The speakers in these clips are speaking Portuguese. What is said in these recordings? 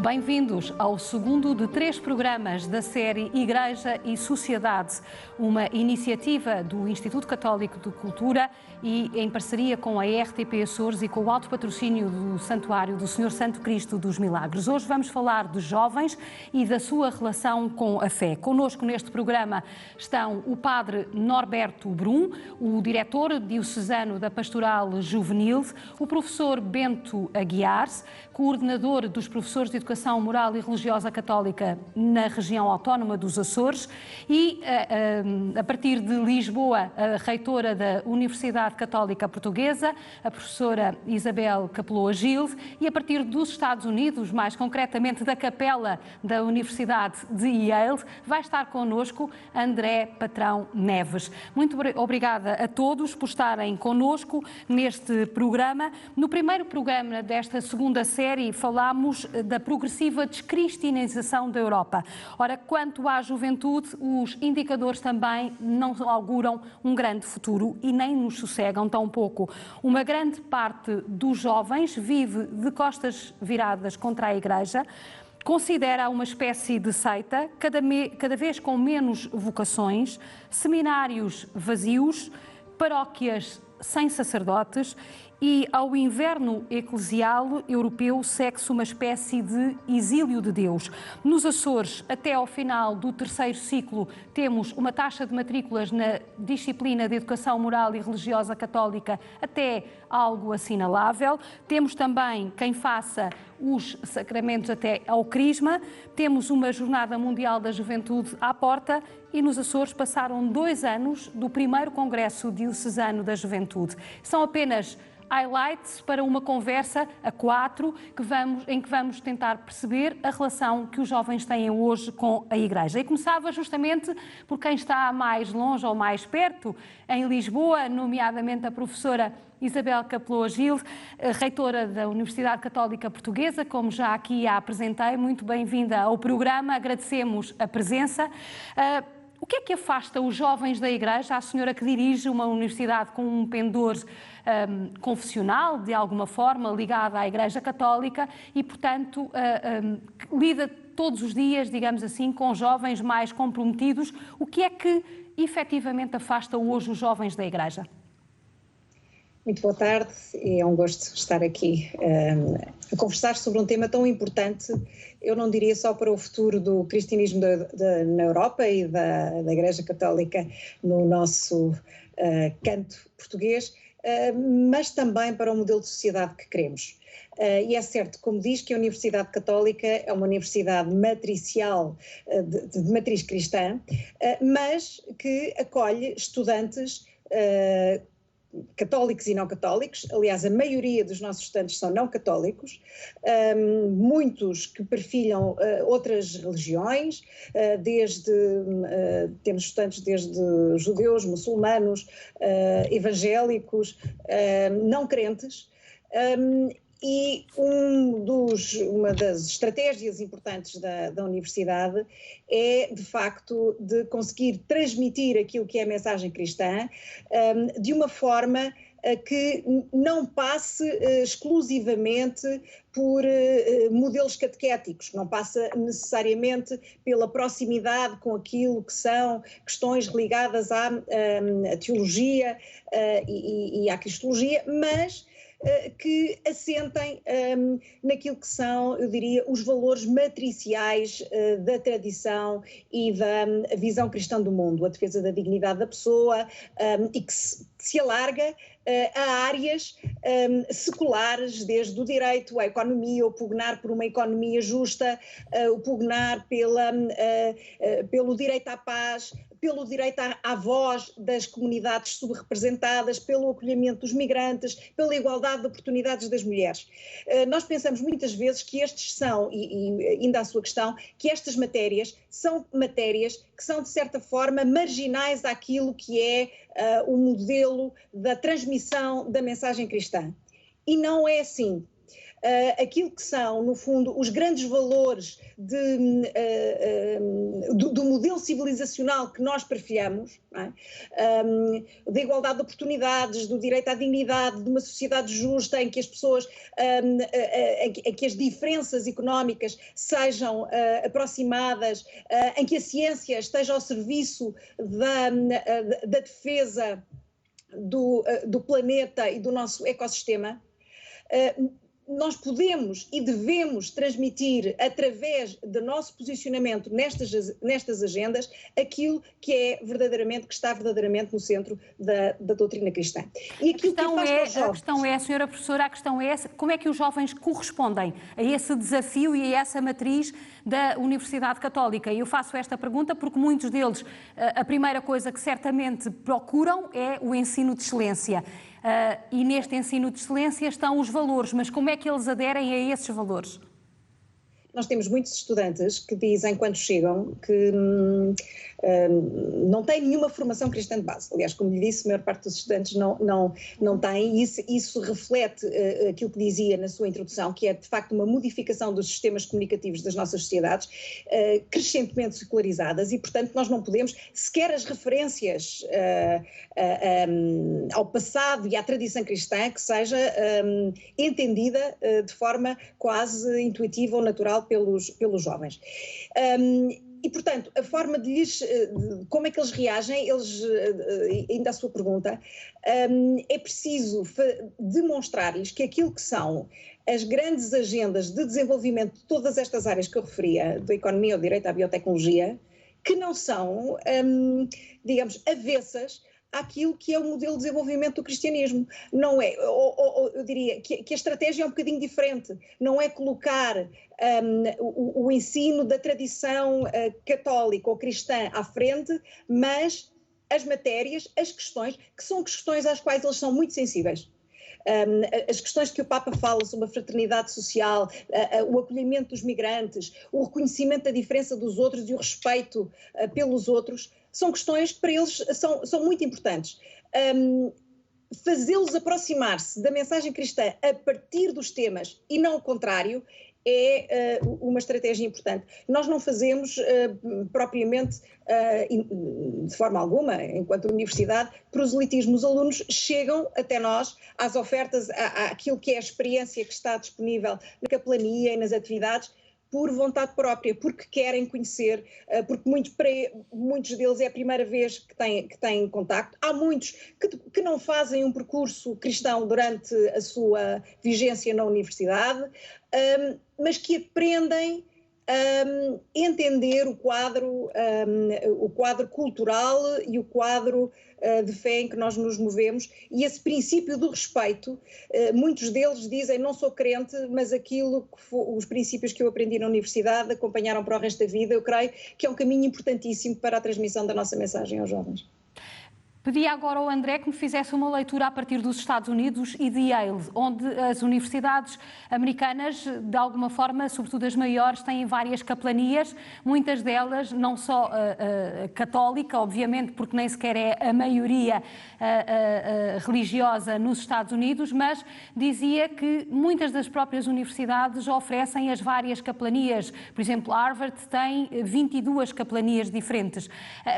Bem-vindos ao segundo de 3 programas da série Igreja e Sociedade, uma iniciativa do Instituto Católico de Cultura e em parceria com a RTP Açores e com o alto patrocínio do Santuário do Senhor Santo Cristo dos Milagres. Hoje vamos falar de jovens e da sua relação com a fé. Connosco neste programa estão o padre Norberto Brum, o diretor diocesano da Pastoral Juvenil, o professor Bento Aguiar, coordenador dos professores de Educação Moral e Religiosa Católica na região autónoma dos Açores e, a partir de Lisboa, a reitora da Universidade Católica Portuguesa, a professora Isabel Capeloa Gil, e a partir dos Estados Unidos, mais concretamente da Capela da Universidade de Yale, vai estar connosco André Patrão Neves. Muito obrigada a todos por estarem connosco neste programa. No primeiro programa desta segunda série falámos da progressiva descristianização da Europa. Ora, quanto à juventude, os indicadores também não auguram um grande futuro e nem nos sossegam tão pouco. Uma grande parte dos jovens vive de costas viradas contra a Igreja, considera uma espécie de seita, cada vez com menos vocações, seminários vazios, paróquias sem sacerdotes e ao inverno eclesial europeu segue-se uma espécie de exílio de Deus. Nos Açores, até ao final do terceiro ciclo, temos uma taxa de matrículas na disciplina de Educação Moral e Religiosa Católica até algo assinalável. Temos também quem faça os sacramentos até ao crisma. Temos uma Jornada Mundial da Juventude à porta e nos Açores passaram 2 anos do primeiro Congresso Diocesano da Juventude. São apenas highlights para uma conversa a 4 em que vamos tentar perceber a relação que os jovens têm hoje com a Igreja. E começava justamente por quem está mais longe ou mais perto, em Lisboa, nomeadamente a professora Isabel Capeloa Gil, reitora da Universidade Católica Portuguesa, como já aqui a apresentei. Muito bem-vinda ao programa, agradecemos a presença. O que é que afasta os jovens da Igreja? A senhora que dirige uma universidade com um pendor confessional, de alguma forma, ligada à Igreja Católica e, portanto, lida todos os dias, digamos assim, com jovens mais comprometidos. O que é que efetivamente afasta hoje os jovens da Igreja? Muito boa tarde, é um gosto estar aqui a conversar sobre um tema tão importante, eu não diria só para o futuro do cristianismo na Europa e da Igreja Católica no nosso canto português, mas também para o modelo de sociedade que queremos. E é certo, como diz, que a Universidade Católica é uma universidade matricial, de matriz cristã, mas que acolhe estudantes católicos e não católicos. Aliás, a maioria dos nossos estudantes são não católicos, muitos que perfilham outras religiões, temos estudantes desde judeus, muçulmanos, evangélicos, não crentes. E uma das estratégias importantes da universidade é, de facto, de conseguir transmitir aquilo que é a mensagem cristã de uma forma que não passe exclusivamente por modelos catequéticos, não passa necessariamente pela proximidade com aquilo que são questões ligadas à teologia e à cristologia, mas que assentem naquilo que são, eu diria, os valores matriciais da tradição e da visão cristã do mundo, a defesa da dignidade da pessoa e que se alarga a áreas seculares, desde o direito à economia, o pugnar por uma economia justa, o pugnar pelo direito à paz, pelo direito à voz das comunidades subrepresentadas, pelo acolhimento dos migrantes, pela igualdade de oportunidades das mulheres. Nós pensamos muitas vezes que estes são, e ainda à sua questão, que estas matérias são matérias que são de certa forma marginais àquilo que é o modelo da transmissão da mensagem cristã. E não é assim. aquilo que são, no fundo, os grandes valores do modelo civilizacional que nós perfilhamos, não é? Da igualdade de oportunidades, do direito à dignidade, de uma sociedade justa em que as pessoas, em que as diferenças económicas sejam aproximadas, em que a ciência esteja ao serviço da defesa do planeta e do nosso ecossistema. Nós podemos e devemos transmitir, através do nosso posicionamento nestas agendas, aquilo que está verdadeiramente no centro da doutrina cristã. E a questão é, senhora professora, a questão é essa: como é que os jovens correspondem a esse desafio e a essa matriz da Universidade Católica? E eu faço esta pergunta porque muitos deles, a primeira coisa que certamente procuram é o ensino de excelência. E neste ensino de excelência estão os valores, mas como é que eles aderem a esses valores? Nós temos muitos estudantes que dizem, quando chegam, que não têm nenhuma formação cristã de base. Aliás, como lhe disse, a maior parte dos estudantes não têm. Isso reflete aquilo que dizia na sua introdução, que é, de facto, uma modificação dos sistemas comunicativos das nossas sociedades, crescentemente secularizadas, e, portanto, nós não podemos, sequer as referências ao passado e à tradição cristã, que seja entendida de forma quase intuitiva ou natural pelos jovens. E, portanto, a forma de lhes, como é que eles reagem, ainda a sua pergunta, é preciso demonstrar-lhes que aquilo que são as grandes agendas de desenvolvimento de todas estas áreas que eu referia, da economia, ao direito, à biotecnologia, que não são, digamos, avessas àquilo que é o modelo de desenvolvimento do cristianismo. Não é, eu diria que a estratégia é um bocadinho diferente. Não é colocar o ensino da tradição católica ou cristã à frente, mas as matérias, as questões, que são questões às quais eles são muito sensíveis. As questões que o Papa fala sobre a fraternidade social, o acolhimento dos migrantes, o reconhecimento da diferença dos outros e o respeito pelos outros, são questões que para eles são muito importantes. Fazê-los aproximar-se da mensagem cristã a partir dos temas e não o contrário é uma estratégia importante. Nós não fazemos propriamente, de forma alguma, enquanto universidade, proselitismo. Os alunos chegam até nós, às ofertas, àquilo que é a experiência que está disponível na capelania e nas atividades, por vontade própria, porque querem conhecer, porque muitos deles é a primeira vez que têm contacto. Há muitos que não fazem um percurso cristão durante a sua vigência na universidade, mas que aprendem a entender o quadro cultural e o quadro de fé em que nós nos movemos, e esse princípio do respeito. Muitos deles dizem: não sou crente, mas os princípios que eu aprendi na universidade acompanharam para o resto da vida. Eu creio que é um caminho importantíssimo para a transmissão da nossa mensagem aos jovens. Pedi agora ao André que me fizesse uma leitura a partir dos Estados Unidos e de Yale, onde as universidades americanas, de alguma forma, sobretudo as maiores, têm várias capelanias, muitas delas não só católica, obviamente, porque nem sequer é a maioria religiosa nos Estados Unidos, mas dizia que muitas das próprias universidades oferecem as várias capelanias. Por exemplo, Harvard tem 22 capelanias diferentes.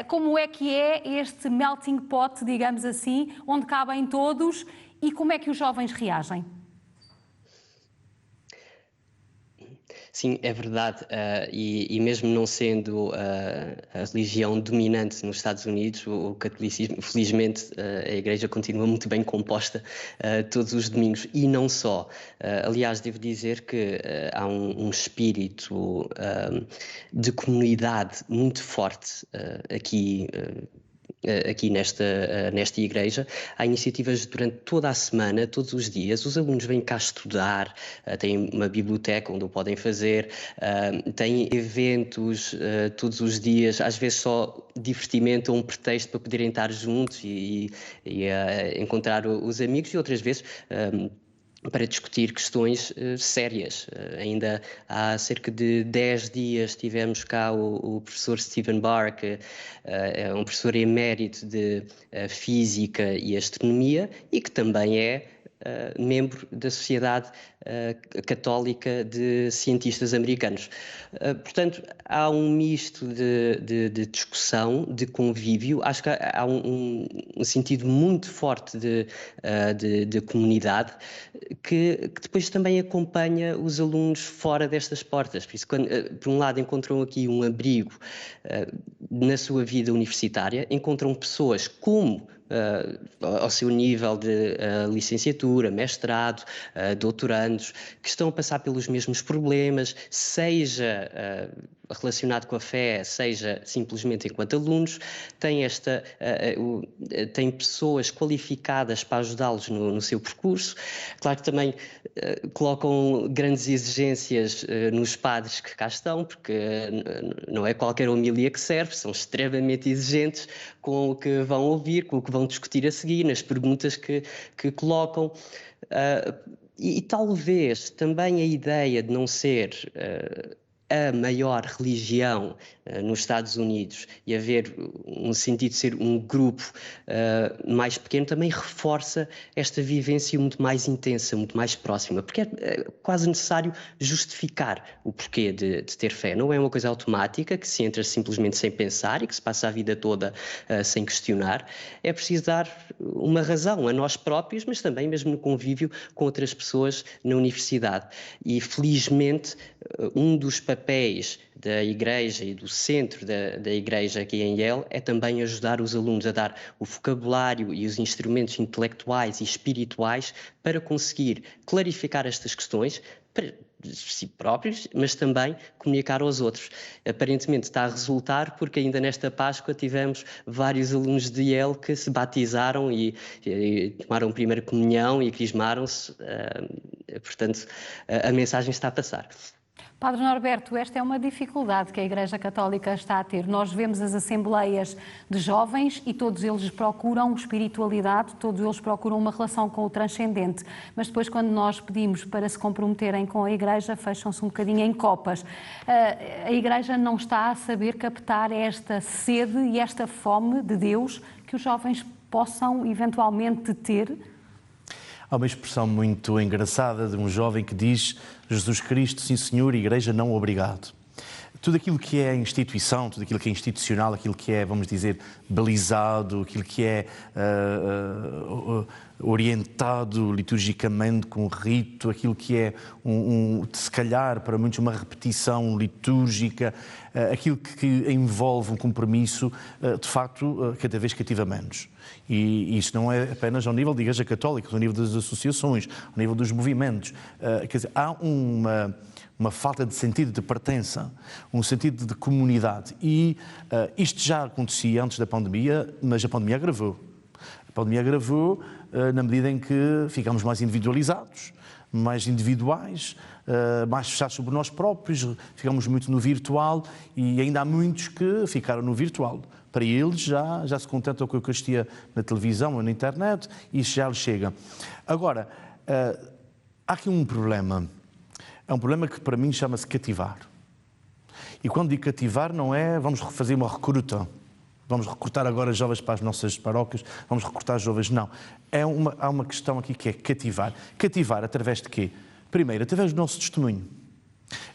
Como é que é este melting pot, digamos assim, onde cabem todos, e como é que os jovens reagem? Sim, é verdade, e mesmo não sendo a religião dominante nos Estados Unidos, o catolicismo, felizmente a Igreja continua muito bem composta todos os domingos, e não só. Aliás, devo dizer que há um espírito de comunidade muito forte aqui nesta igreja. Há iniciativas durante toda a semana, todos os dias. Os alunos vêm cá estudar, têm uma biblioteca onde o podem fazer, têm eventos todos os dias, às vezes só divertimento ou um pretexto para poderem estar juntos e encontrar os amigos, e outras vezes para discutir questões sérias. Ainda há cerca de 10 dias tivemos cá o professor Stephen Barr, que é um professor emérito de Física e Astronomia, e que também é membro da Sociedade Católica de Cientistas Americanos. Portanto, há um misto de discussão, de convívio. Acho que há um sentido muito forte de comunidade que depois também acompanha os alunos fora destas portas. Por isso, por um lado, encontram aqui um abrigo na sua vida universitária, encontram pessoas como ao seu nível de licenciatura, mestrado, doutorandos, que estão a passar pelos mesmos problemas, seja relacionado com a fé, seja simplesmente enquanto alunos, tem pessoas qualificadas para ajudá-los no seu percurso. Claro que também colocam grandes exigências nos padres que cá estão, porque não é qualquer homilia que serve, são extremamente exigentes com o que vão ouvir, com o que vão discutir a seguir, nas perguntas que colocam. E talvez também a ideia de não ser a maior religião nos Estados Unidos e haver um sentido de ser um grupo mais pequeno também reforça esta vivência muito mais intensa, muito mais próxima, porque é quase necessário justificar o porquê de ter fé. Não é uma coisa automática que se entra simplesmente sem pensar e que se passa a vida toda sem questionar. É preciso dar uma razão a nós próprios, mas também mesmo no convívio com outras pessoas na universidade. E felizmente um dos papéis da Igreja e do centro da Igreja aqui em Yale é também ajudar os alunos a dar o vocabulário e os instrumentos intelectuais e espirituais para conseguir clarificar estas questões para si próprios, mas também comunicar aos outros. Aparentemente está a resultar, porque ainda nesta Páscoa tivemos vários alunos de Yale que se batizaram e tomaram a primeira comunhão e crismaram-se. Portanto, a mensagem está a passar. Padre Norberto, esta é uma dificuldade que a Igreja Católica está a ter. Nós vemos as assembleias de jovens e todos eles procuram espiritualidade, todos eles procuram uma relação com o transcendente, mas depois quando nós pedimos para se comprometerem com a Igreja, fecham-se um bocadinho em copas. A Igreja não está a saber captar esta sede e esta fome de Deus que os jovens possam eventualmente ter? Há uma expressão muito engraçada de um jovem que diz: Jesus Cristo, sim senhor, Igreja não, obrigado. Tudo aquilo que é instituição, tudo aquilo que é institucional, aquilo que é, vamos dizer, balizado, aquilo que é orientado liturgicamente com rito, aquilo que é, se calhar, para muitos, uma repetição litúrgica, aquilo que envolve um compromisso, de facto, cada vez cativa menos. E isso não é apenas ao nível da Igreja Católica, ao nível das associações, ao nível dos movimentos. Quer dizer, há uma falta de sentido de pertença, um sentido de comunidade. E isto já acontecia antes da pandemia, mas a pandemia agravou. A pandemia agravou na medida em que ficamos mais individualizados, mais individuais, mais fechados sobre nós próprios, ficamos muito no virtual e ainda há muitos que ficaram no virtual. Para eles já se contentam com a Eucaristia na televisão ou na internet e isso já lhes chega. Agora, há aqui um problema. É um problema que para mim chama-se cativar. E quando digo cativar não é vamos fazer uma recruta, vamos recrutar agora jovens para as nossas paróquias, vamos recrutar jovens, não. Há uma questão aqui que é cativar. Cativar através de quê? Primeiro, através do nosso testemunho.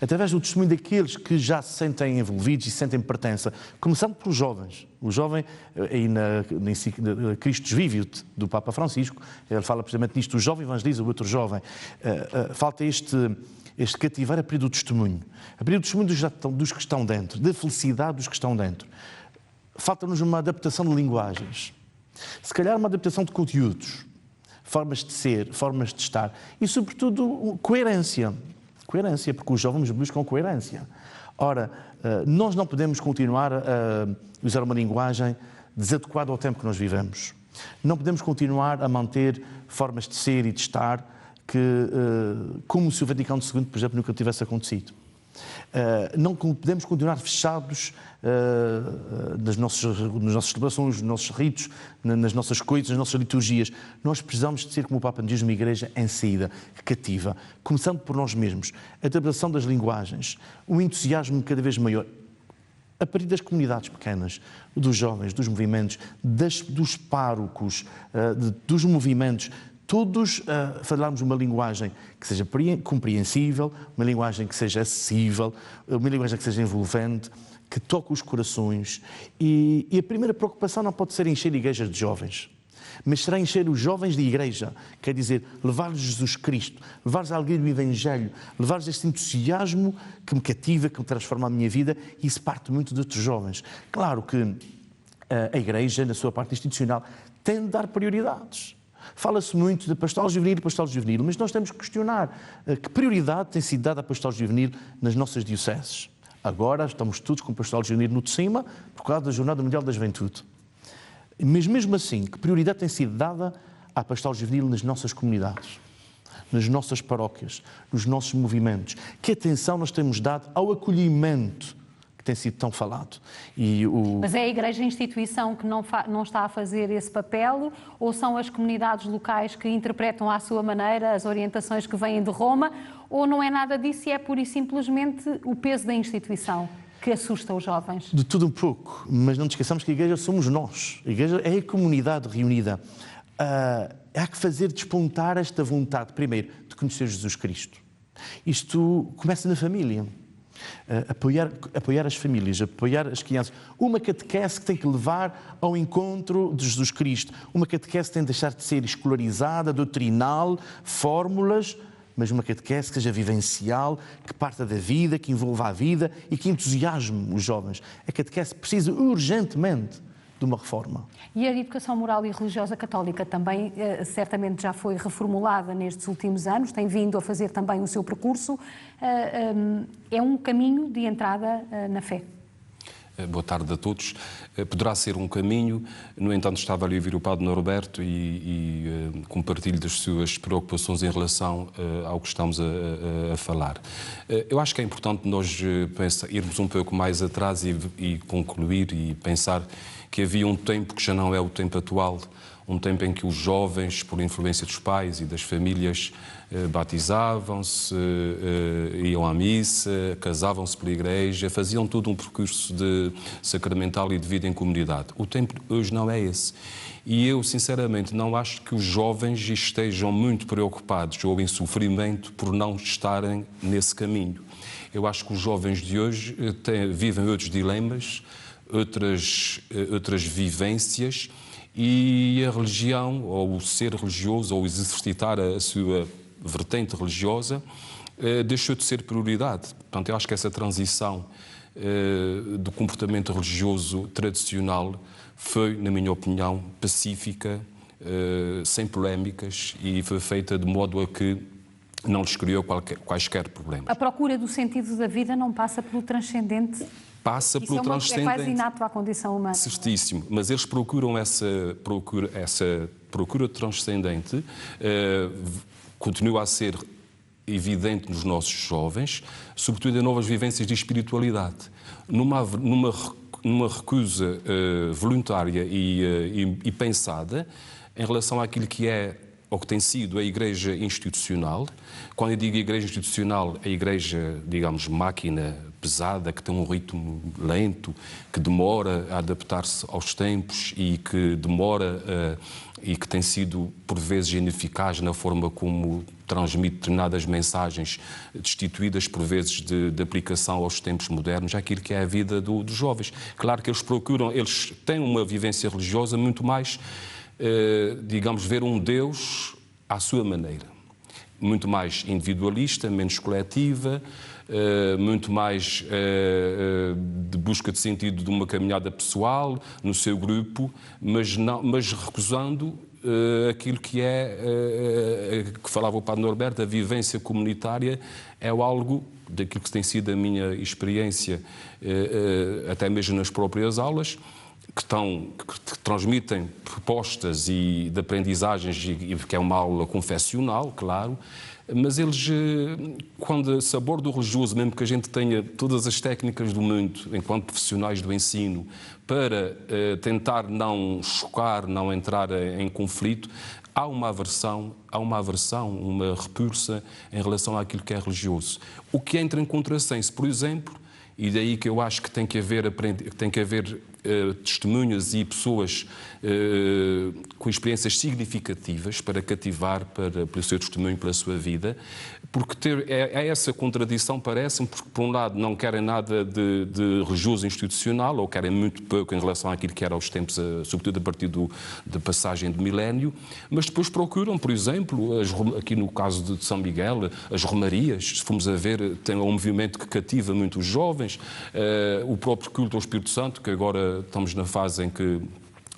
Através do testemunho daqueles que já se sentem envolvidos e sentem pertença, começando pelos jovens. O jovem, aí na Christus Vivit, do Papa Francisco, ele fala precisamente nisto, o jovem evangeliza o outro jovem. Falta este cativar a partir do testemunho. A partir do testemunho dos que estão dentro, da felicidade dos que estão dentro. Falta-nos uma adaptação de linguagens. Se calhar uma adaptação de conteúdos, formas de ser, formas de estar e, sobretudo, coerência. Coerência, porque os jovens buscam coerência. Ora, nós não podemos continuar a usar uma linguagem desadequada ao tempo que nós vivemos. Não podemos continuar a manter formas de ser e de estar como se o Vaticano II, por exemplo, nunca tivesse acontecido. Não podemos continuar fechados nas nossas celebrações, nos nossos ritos, nas nossas coisas, nas nossas liturgias. Nós precisamos de ser, como o Papa diz, uma igreja em saída, cativa, começando por nós mesmos. A adaptação das linguagens, um entusiasmo cada vez maior, a partir das comunidades pequenas, dos jovens, dos movimentos, dos párocos, dos movimentos. todos falarmos uma linguagem que seja compreensível, uma linguagem que seja acessível, uma linguagem que seja envolvente, que toque os corações. E a primeira preocupação não pode ser encher igrejas de jovens, mas será encher os jovens de igreja, quer dizer, levar-lhes Jesus Cristo, levar-lhes a alegria do Evangelho, levar-lhes este entusiasmo que me cativa, que me transforma a minha vida, e isso parte muito de outros jovens. Claro que a igreja, na sua parte institucional, tem de dar prioridades. Fala-se muito de pastoral juvenil e pastoral juvenil, mas nós temos que questionar que prioridade tem sido dada à pastoral juvenil nas nossas dioceses. Agora estamos todos com o pastoral juvenil no de cima por causa da Jornada Mundial da Juventude. Mas mesmo assim, que prioridade tem sido dada à pastoral juvenil nas nossas comunidades, nas nossas paróquias, nos nossos movimentos? Que atenção nós temos dado ao acolhimento que tem sido tão falado? Mas é a Igreja instituição que não está a fazer esse papel, ou são as comunidades locais que interpretam à sua maneira as orientações que vêm de Roma, ou não é nada disso e é pura e simplesmente o peso da instituição que assusta os jovens? De tudo um pouco, mas não nos esqueçamos que a Igreja somos nós. A Igreja é a comunidade reunida. Há que fazer despontar esta vontade, primeiro, de conhecer Jesus Cristo. Isto começa na família. Apoiar as famílias, apoiar as crianças. Uma catequese que tem que levar ao encontro de Jesus Cristo. Uma catequese que tem de deixar de ser escolarizada, doutrinal, fórmulas, mas uma catequese que seja vivencial, que parta da vida, que envolva a vida e que entusiasme os jovens. A catequese precisa urgentemente de uma reforma. E a educação moral e religiosa católica também certamente já foi reformulada nestes últimos anos, tem vindo a fazer também o seu percurso. É um caminho de entrada na fé. Boa tarde a todos. Poderá ser um caminho, no entanto estava ali a ouvir o Padre Norberto e compartilho das suas preocupações em relação ao que estamos a falar. Eu acho que é importante nós irmos um pouco mais atrás e concluir e pensar que havia um tempo que já não é o tempo atual, um tempo em que os jovens, por influência dos pais e das famílias, batizavam-se, iam à missa, casavam-se pela igreja, faziam todo um percurso sacramental e de vida em comunidade. O tempo hoje não é esse. E eu, sinceramente, não acho que os jovens estejam muito preocupados ou em sofrimento por não estarem nesse caminho. Eu acho que os jovens de hoje vivem outros dilemas, outras vivências, e a religião, ou o ser religioso, ou exercitar a sua vertente religiosa, deixou de ser prioridade. Portanto, eu acho que essa transição do comportamento religioso tradicional foi, na minha opinião, pacífica, sem polémicas, e foi feita de modo a que não lhes criou quaisquer problemas. A procura do sentido da vida não passa pelo transcendente? Passa pelo transcendente. É quase inato à condição humana. Certíssimo, mas eles procuram essa procura transcendente, continua a ser evidente nos nossos jovens, sobretudo em novas vivências de espiritualidade. Numa recusa voluntária e pensada em relação àquilo que é ou que tem sido a Igreja institucional. Quando eu digo Igreja institucional, a Igreja, digamos, máquina pesada, que tem um ritmo lento, que demora a adaptar-se aos tempos e que demora e que tem sido, por vezes, ineficaz na forma como transmite determinadas mensagens, destituídas, por vezes, de aplicação aos tempos modernos, àquilo que é a vida dos jovens. Claro que eles têm uma vivência religiosa muito mais, digamos, ver um Deus à sua maneira. Muito mais individualista, menos coletiva, muito mais de busca de sentido de uma caminhada pessoal, no seu grupo, mas recusando aquilo que que falava o Padre Norberto, a vivência comunitária é algo daquilo que tem sido a minha experiência, até mesmo nas próprias aulas, que transmitem propostas de aprendizagens, e que é uma aula confessional, claro, mas eles, quando se aborda o religioso, mesmo que a gente tenha todas as técnicas do mundo, enquanto profissionais do ensino, para tentar não chocar, não entrar em conflito, há uma aversão, uma repulsa em relação àquilo que é religioso. O que entra em contrassenso, por exemplo, e daí que eu acho que tem que haver testemunhas e pessoas com experiências significativas para cativar pelo seu testemunho, pela sua vida, porque é essa contradição, parece-me, porque por um lado não querem nada de religioso institucional, ou querem muito pouco em relação àquilo que era aos tempos, sobretudo a partir da passagem de milénio, mas depois procuram, por exemplo, aqui no caso de São Miguel, as romarias, se formos a ver, tem um movimento que cativa muito os jovens, o próprio culto ao Espírito Santo, que agora estamos na fase em que,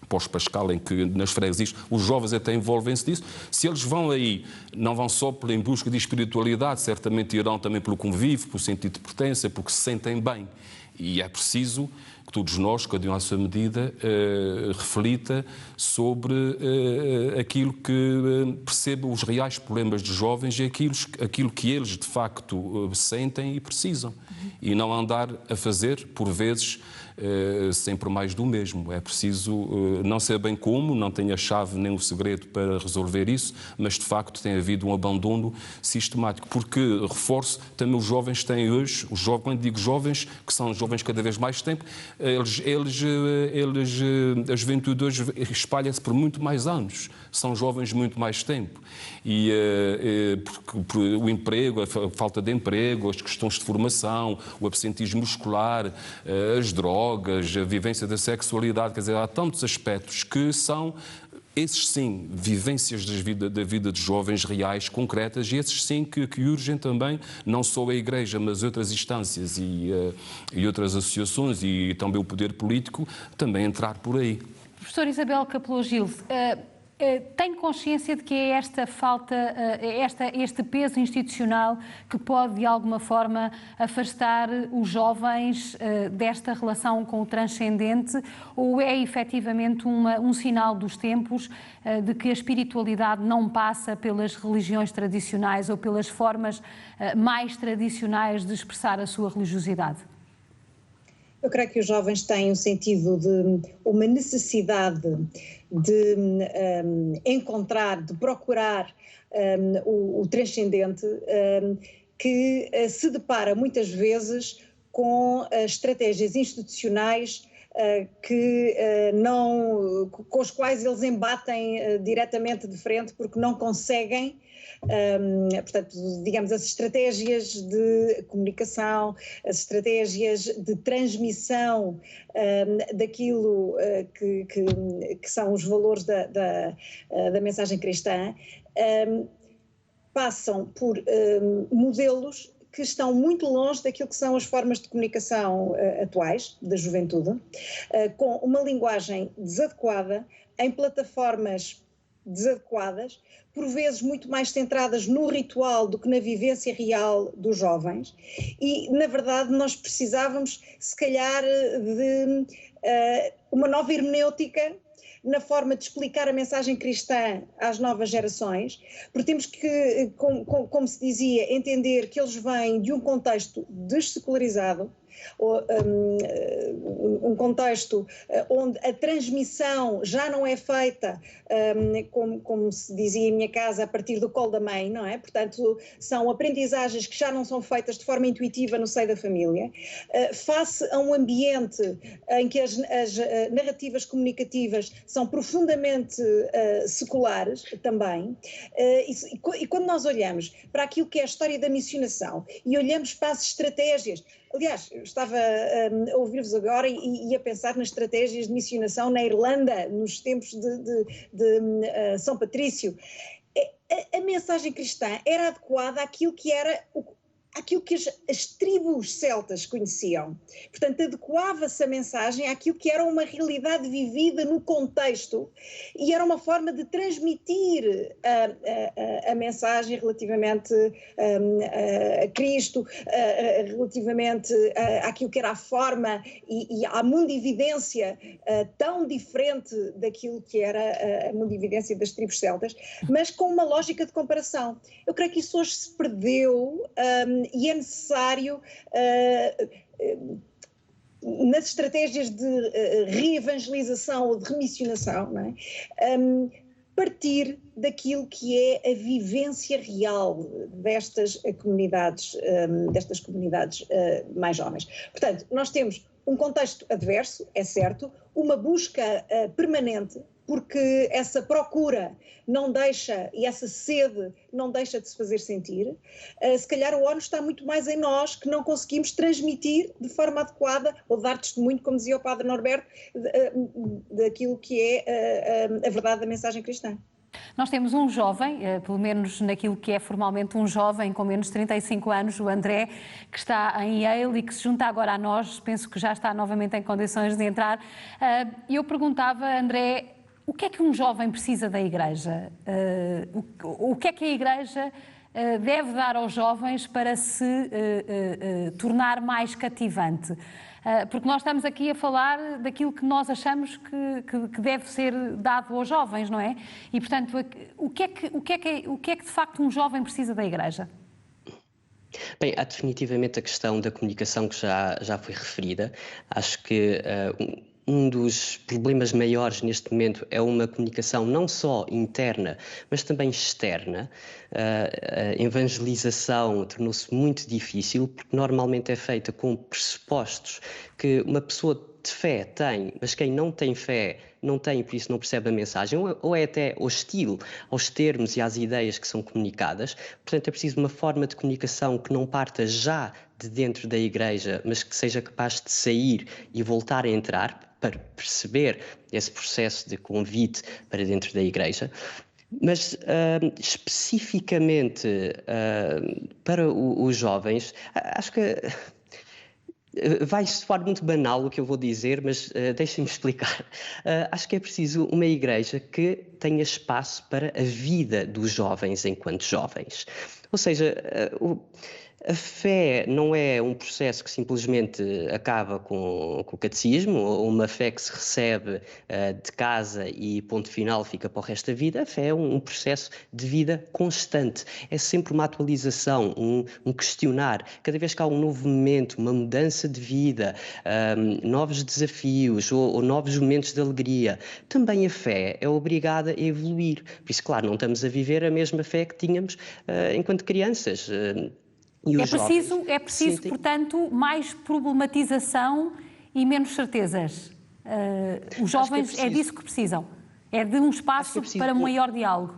pós-pascal, em que nas freguesias os jovens até envolvem-se disso. Se eles vão aí, não vão só em busca de espiritualidade, certamente irão também pelo convívio, pelo sentido de pertença, porque se sentem bem. E é preciso que todos nós, cada um à sua medida, reflita sobre aquilo que perceba os reais problemas dos jovens e aquilo que eles, de facto, sentem e precisam. E não andar a fazer, por vezes, sempre mais do mesmo. É preciso, não sei bem como, não tenho a chave nem o segredo para resolver isso, mas de facto tem havido um abandono sistemático, porque, reforço, também os jovens têm hoje, quando digo jovens, que são jovens cada vez mais tempo, a juventude hoje espalha-se por muito mais anos, são jovens muito mais tempo. E porque o emprego, a falta de emprego, as questões de formação, o absentismo muscular, as drogas, a vivência da sexualidade, quer dizer, há tantos aspectos que são, esses sim, vivências da vida de jovens reais, concretas, e esses sim que urgem também, não só a Igreja, mas outras instâncias e outras associações e também o poder político, também entrar por aí. Professor Isabel Capelou Gil, tem consciência de que é esta falta, este peso institucional que pode, de alguma forma, afastar os jovens desta relação com o transcendente, ou é efetivamente um sinal dos tempos de que a espiritualidade não passa pelas religiões tradicionais ou pelas formas mais tradicionais de expressar a sua religiosidade? Eu creio que os jovens têm um sentido de uma necessidade de encontrar, de procurar o transcendente, que se depara muitas vezes com estratégias institucionais com os quais eles embatem diretamente de frente porque não conseguem. Portanto, digamos, as estratégias de comunicação, as estratégias de transmissão daquilo que são os valores da mensagem cristã, passam por modelos que estão muito longe daquilo que são as formas de comunicação atuais da juventude, com uma linguagem desadequada, em plataformas desadequadas, por vezes muito mais centradas no ritual do que na vivência real dos jovens, e na verdade nós precisávamos se calhar de uma nova hermenêutica na forma de explicar a mensagem cristã às novas gerações, porque temos que, como se dizia, entender que eles vêm de um contexto dessecularizado, um contexto onde a transmissão já não é feita, como se dizia em minha casa, a partir do colo da mãe, não é? Portanto, são aprendizagens que já não são feitas de forma intuitiva no seio da família, face a um ambiente em que as narrativas comunicativas são profundamente seculares também, e quando nós olhamos para aquilo que é a história da missionação e olhamos para as estratégias. Aliás, eu estava a ouvir-vos agora e a pensar nas estratégias de missionação na Irlanda, nos tempos de São Patrício. A mensagem cristã era adequada àquilo que era aquilo que as tribos celtas conheciam. Portanto, adequava-se a mensagem àquilo que era uma realidade vivida no contexto e era uma forma de transmitir a mensagem relativamente a Cristo, relativamente àquilo que era a forma e à mundividência tão diferente daquilo que era a mundividência das tribos celtas, mas com uma lógica de comparação. Eu creio que isso hoje se perdeu e é necessário, nas estratégias de reevangelização ou de remissionação, não é? Partir daquilo que é a vivência real destas comunidades mais jovens. Portanto, nós temos um contexto adverso, é certo, uma busca permanente porque essa procura não deixa, e essa sede não deixa de se fazer sentir, se calhar o ónus está muito mais em nós, que não conseguimos transmitir de forma adequada, ou dar testemunho, como dizia o Padre Norberto, daquilo que é a verdade da mensagem cristã. Nós temos um jovem, pelo menos naquilo que é formalmente um jovem com menos de 35 anos, o André, que está em Yale e que se junta agora a nós, penso que já está novamente em condições de entrar. Eu perguntava, André, o que é que um jovem precisa da Igreja? O que é que a Igreja deve dar aos jovens para se tornar mais cativante? Porque nós estamos aqui a falar daquilo que nós achamos que deve ser dado aos jovens, não é? E, portanto, o que é que de facto um jovem precisa da Igreja? Bem, há definitivamente a questão da comunicação que já foi referida. Acho que um dos problemas maiores neste momento é uma comunicação não só interna, mas também externa. A evangelização tornou-se muito difícil, porque normalmente é feita com pressupostos que uma pessoa de fé tem, mas quem não tem fé não tem, por isso não percebe a mensagem, ou é até hostil aos termos e às ideias que são comunicadas. Portanto, é preciso uma forma de comunicação que não parta já de dentro da Igreja, mas que seja capaz de sair e voltar a entrar, para perceber esse processo de convite para dentro da Igreja. Mas especificamente para os jovens, acho que vai soar muito banal o que eu vou dizer, mas deixem-me explicar. Acho que é preciso uma Igreja que tenha espaço para a vida dos jovens enquanto jovens. Ou seja, a fé não é um processo que simplesmente acaba com o catecismo, ou uma fé que se recebe de casa e ponto final fica para o resto da vida. A fé é um processo de vida constante. É sempre uma atualização, um questionar. Cada vez que há um novo momento, uma mudança de vida, novos desafios ou novos momentos de alegria, também a fé é obrigada a evoluir. Por isso, claro, não estamos a viver a mesma fé que tínhamos enquanto crianças. É preciso, portanto, mais problematização e menos certezas. Os jovens é disso que precisam. É de um espaço para maior diálogo.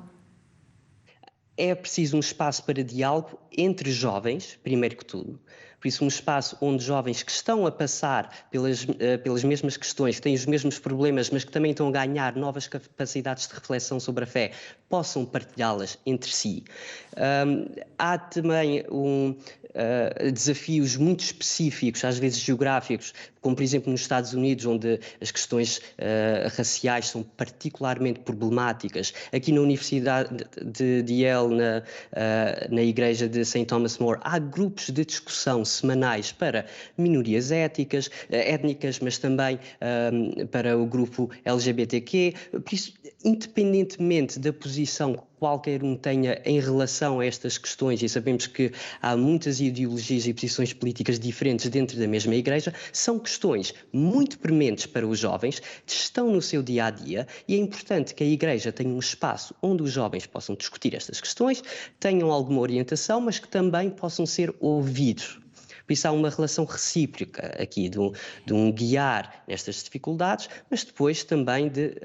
É preciso um espaço para diálogo entre jovens, primeiro que tudo. Por isso, um espaço onde jovens que estão a passar pelas mesmas questões, que têm os mesmos problemas, mas que também estão a ganhar novas capacidades de reflexão sobre a fé, possam partilhá-las entre si. Há também desafios muito específicos, às vezes geográficos, como por exemplo nos Estados Unidos, onde as questões raciais são particularmente problemáticas. Aqui na Universidade de Yale, na Igreja de St. Thomas More, há grupos de discussão semanais para minorias étnicas, mas também para o grupo LGBTQ. Por isso, independentemente da posição que qualquer um tenha em relação a estas questões, e sabemos que há muitas ideologias e posições políticas diferentes dentro da mesma Igreja, são questões muito prementes para os jovens, que estão no seu dia-a-dia, e é importante que a Igreja tenha um espaço onde os jovens possam discutir estas questões, tenham alguma orientação, mas que também possam ser ouvidos. Por isso há uma relação recíproca aqui de um guiar nestas dificuldades, mas depois também de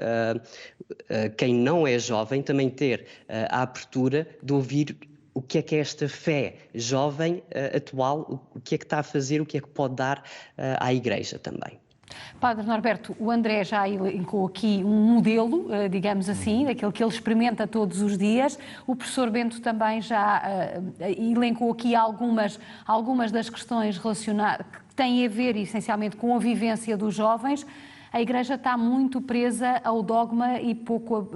quem não é jovem também ter a abertura de ouvir o que é esta fé jovem atual, o que é que está a fazer, o que é que pode dar à Igreja também. Padre Norberto, o André já elencou aqui um modelo, digamos assim, daquele que ele experimenta todos os dias. O professor Bento também já elencou aqui algumas das questões relacionadas que têm a ver essencialmente com a vivência dos jovens. A Igreja está muito presa ao dogma e pouco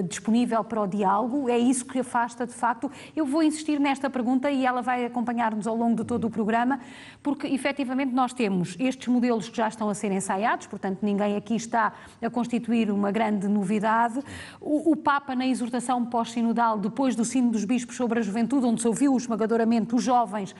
disponível para o diálogo. É isso que afasta, de facto. Eu vou insistir nesta pergunta e ela vai acompanhar-nos ao longo de todo o programa, porque, efetivamente, nós temos estes modelos que já estão a ser ensaiados, portanto, ninguém aqui está a constituir uma grande novidade. O Papa, na exortação pós-sinodal, depois do Sínodo dos Bispos sobre a Juventude, onde se ouviu esmagadoramente os jovens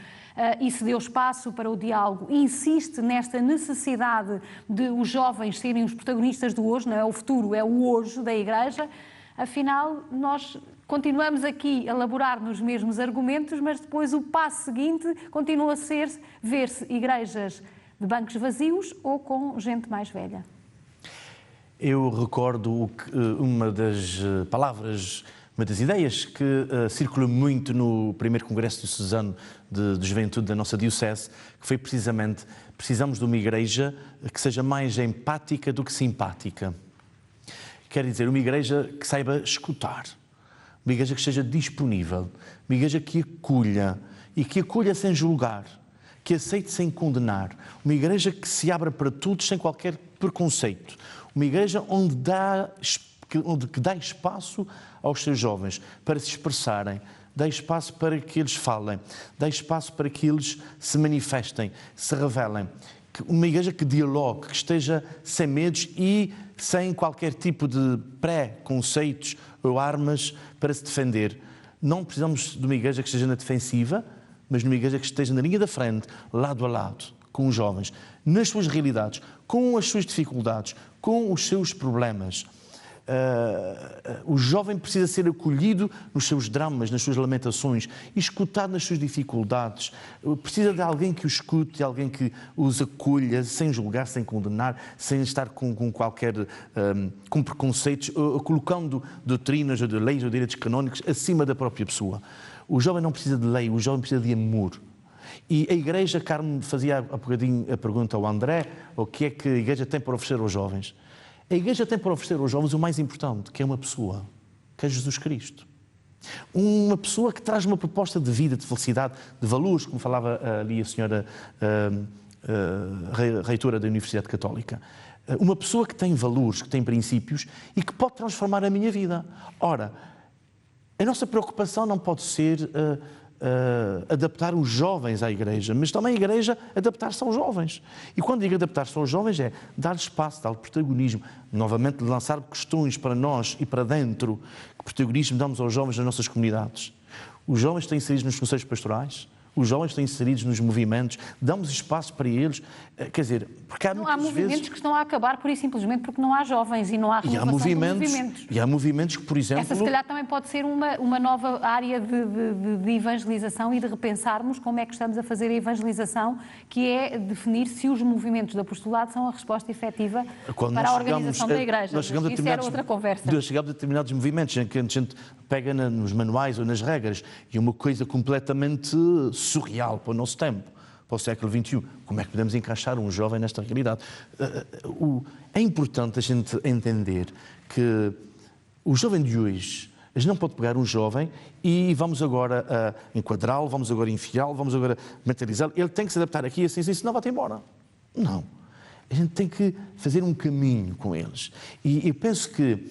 e se deu espaço para o diálogo, insiste nesta necessidade de os jovens serem os protagonistas do hoje, não é o futuro, é o hoje da Igreja. Afinal, nós continuamos aqui a elaborar nos mesmos argumentos, mas depois o passo seguinte continua a ser ver-se igrejas de bancos vazios ou com gente mais velha. Eu recordo uma das palavras, uma das ideias que circula muito no primeiro Congresso Diocesano de Juventude da nossa Diocese, que foi precisamente: precisamos de uma igreja que seja mais empática do que simpática. Quer dizer, uma igreja que saiba escutar, uma igreja que esteja disponível, uma igreja que acolha, e que acolha sem julgar, que aceite sem condenar, uma igreja que se abra para todos sem qualquer preconceito, uma igreja onde dá espaço aos seus jovens para se expressarem, dá espaço para que eles falem, dá espaço para que eles se manifestem, se revelem. Uma igreja que dialogue, que esteja sem medos e sem qualquer tipo de pré-conceitos ou armas para se defender. Não precisamos de uma igreja que esteja na defensiva, mas numa igreja que esteja na linha da frente, lado a lado, com os jovens, nas suas realidades, com as suas dificuldades, com os seus problemas. O jovem precisa ser acolhido nos seus dramas, nas suas lamentações, e escutado nas suas dificuldades. Precisa de alguém que o escute, de alguém que os acolha, sem julgar, sem condenar, sem estar com preconceitos, colocando doutrinas ou de leis ou direitos canónicos acima da própria pessoa. O jovem não precisa de lei, o jovem precisa de amor. E a Igreja, Carmo fazia há bocadinho a pergunta ao André: o que é que a Igreja tem para oferecer aos jovens? A Igreja tem para oferecer aos jovens o mais importante, que é uma pessoa, que é Jesus Cristo. Uma pessoa que traz uma proposta de vida, de felicidade, de valores, como falava ali a senhora reitora da Universidade Católica. Uma pessoa que tem valores, que tem princípios e que pode transformar a minha vida. Ora, a nossa preocupação não pode ser adaptar os jovens à Igreja, mas também a Igreja adaptar-se aos jovens. E quando digo adaptar-se aos jovens é dar espaço, dar protagonismo, novamente lançar questões para nós e para dentro. Que protagonismo damos aos jovens nas nossas comunidades? Os jovens estão inseridos nos conselhos pastorais, os jovens estão inseridos nos movimentos, damos espaço para eles, quer dizer, porque há movimentos que estão a acabar por isso simplesmente porque não há jovens e não há renovação de movimentos. E há movimentos que, por exemplo... Essa se calhar também pode ser uma nova área de evangelização e de repensarmos como é que estamos a fazer a evangelização, que é definir se os movimentos do apostolado são a resposta efetiva para a organização da Igreja. Isso era outra conversa. Nós chegamos a determinados movimentos em que a gente pega nos manuais ou nas regras e é uma coisa completamente surreal para o nosso tempo, para o século XXI. Como é que podemos encaixar um jovem nesta realidade? É importante a gente entender que o jovem de hoje, a gente não pode pegar um jovem e vamos agora enquadrá-lo, vamos agora enfiá-lo, vamos agora materializá-lo. Ele tem que se adaptar aqui assim, senão vai-te embora. Não. A gente tem que fazer um caminho com eles. E penso que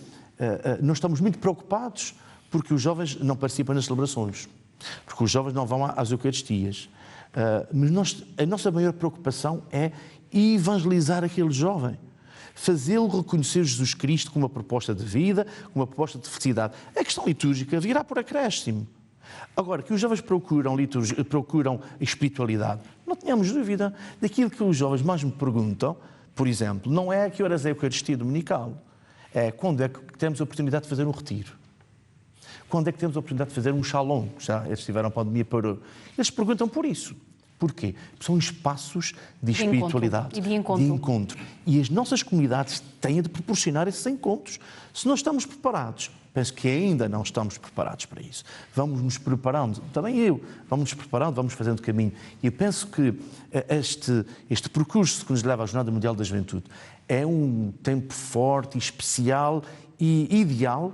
nós estamos muito preocupados porque os jovens não participam nas celebrações, porque os jovens não vão às Eucaristias. Mas a nossa maior preocupação é evangelizar aquele jovem, fazê-lo reconhecer Jesus Cristo como uma proposta de vida, como uma proposta de felicidade. A questão litúrgica virá por acréscimo. Agora, que os jovens procuram espiritualidade, não tenhamos dúvida. Daquilo que os jovens mais me perguntam, por exemplo, não é a que horas é a Eucaristia dominical, é quando é que temos a oportunidade de fazer um retiro. Quando é que temos a oportunidade de fazer um shalom? Já eles tiveram a pandemia para... Eles perguntam por isso. Porquê? São espaços de espiritualidade. E de encontro. E as nossas comunidades têm de proporcionar esses encontros. Se não estamos preparados, penso que ainda não estamos preparados para isso. Vamos nos preparando, também vamos nos preparando, vamos fazendo caminho. E eu penso que este percurso que nos leva à Jornada Mundial da Juventude é um tempo forte e especial e ideal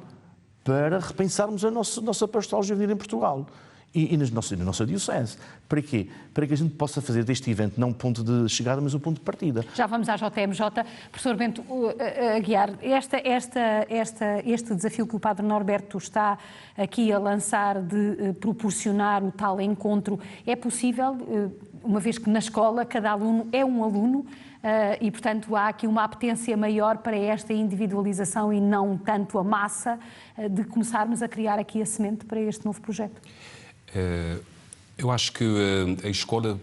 para repensarmos a nossa pastoral juvenil em Portugal e na nossa diocese. Para quê? Para que a gente possa fazer deste evento não um ponto de chegada, mas um ponto de partida. Já vamos à JMJ. Professor Bento Aguiar, este desafio que o Padre Norberto está aqui a lançar de proporcionar o tal encontro, é possível, uma vez que na escola cada aluno é um aluno, e, portanto, há aqui uma apetência maior para esta individualização e não tanto a massa, de começarmos a criar aqui a semente para este novo projeto? Eu acho que a escola,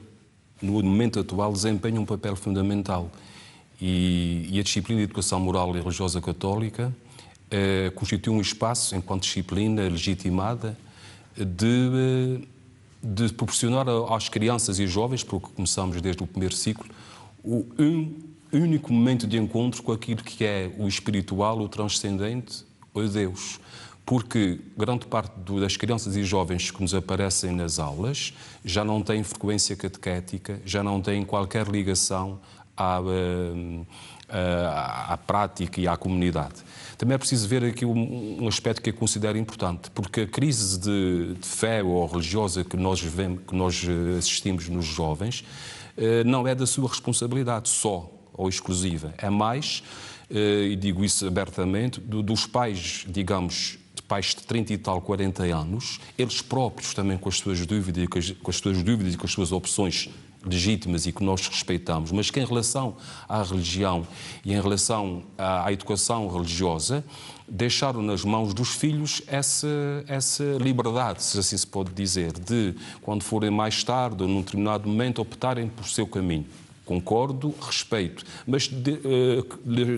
no momento atual, desempenha um papel fundamental e a disciplina de educação moral e religiosa católica constitui um espaço, enquanto disciplina legitimada, de proporcionar às crianças e jovens, porque começamos desde o primeiro ciclo, único momento de encontro com aquilo que é o espiritual, o transcendente, o Deus. Porque grande parte das crianças e jovens que nos aparecem nas aulas já não têm frequência catequética, já não têm qualquer ligação à prática e à comunidade. Também é preciso ver aqui um aspecto que eu considero importante, porque a crise de fé ou religiosa que nós assistimos nos jovens não é da sua responsabilidade só ou exclusiva, é mais, e digo isso abertamente, dos pais, digamos, pais de 30 e tal, 40 anos, eles próprios também com as suas dúvidas e com as suas opções legítimas e que nós respeitamos, mas que em relação à religião e em relação à educação religiosa, deixaram nas mãos dos filhos essa liberdade, se assim se pode dizer, de, quando forem mais tarde ou num determinado momento, optarem por seu caminho. Concordo, respeito, mas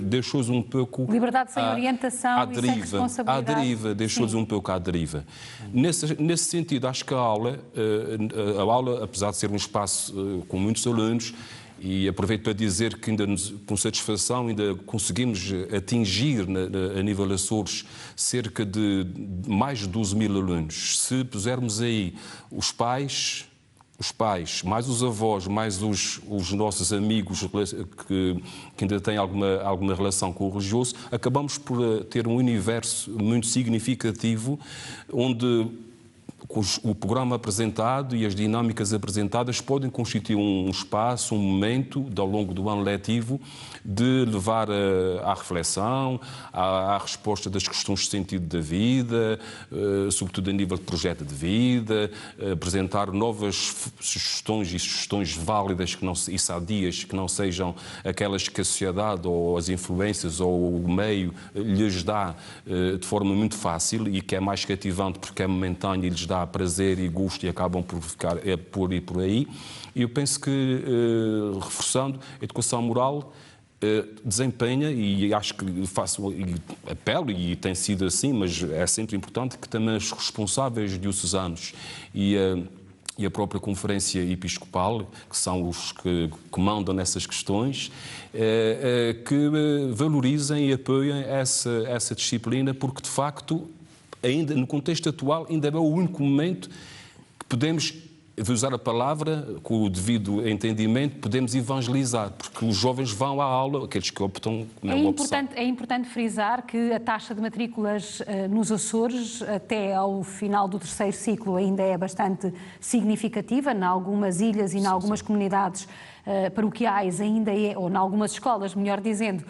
deixou-os um pouco... Liberdade sem orientação e sem responsabilidade. À deriva, deixou-os um pouco à deriva. Nesse sentido, acho que a aula, apesar de ser um espaço com muitos alunos, e aproveito para dizer que ainda com satisfação ainda conseguimos atingir a nível Açores cerca de mais de 12 mil alunos. Se pusermos aí os pais, mais os avós, mais os nossos amigos que ainda têm alguma relação com o religioso, acabamos por ter um universo muito significativo onde o programa apresentado e as dinâmicas apresentadas podem constituir um espaço, um momento, ao longo do ano letivo, de levar à reflexão, à resposta das questões de sentido da vida, sobretudo a nível de projeto de vida, apresentar novas sugestões válidas e sadias, que não sejam aquelas que a sociedade ou as influências ou o meio lhes dá de forma muito fácil e que é mais cativante porque é momentâneo e lhes dá prazer e gosto e acabam por ficar por aí. E eu penso que, reforçando, a educação moral desempenha, e acho que faço apelo, e tem sido assim, mas é sempre importante que também os responsáveis diocesanos e a própria Conferência Episcopal, que são os que mandam nessas questões, que valorizem e apoiem essa disciplina, porque de facto, ainda no contexto atual, ainda é o único momento que podemos, vou usar a palavra com o devido entendimento, podemos evangelizar, porque os jovens vão à aula, aqueles que optam na opção. É importante frisar que a taxa de matrículas nos Açores, até ao final do terceiro ciclo, ainda é bastante significativa. Em algumas ilhas e em algumas comunidades paroquiais ainda é, ou em algumas escolas, melhor dizendo,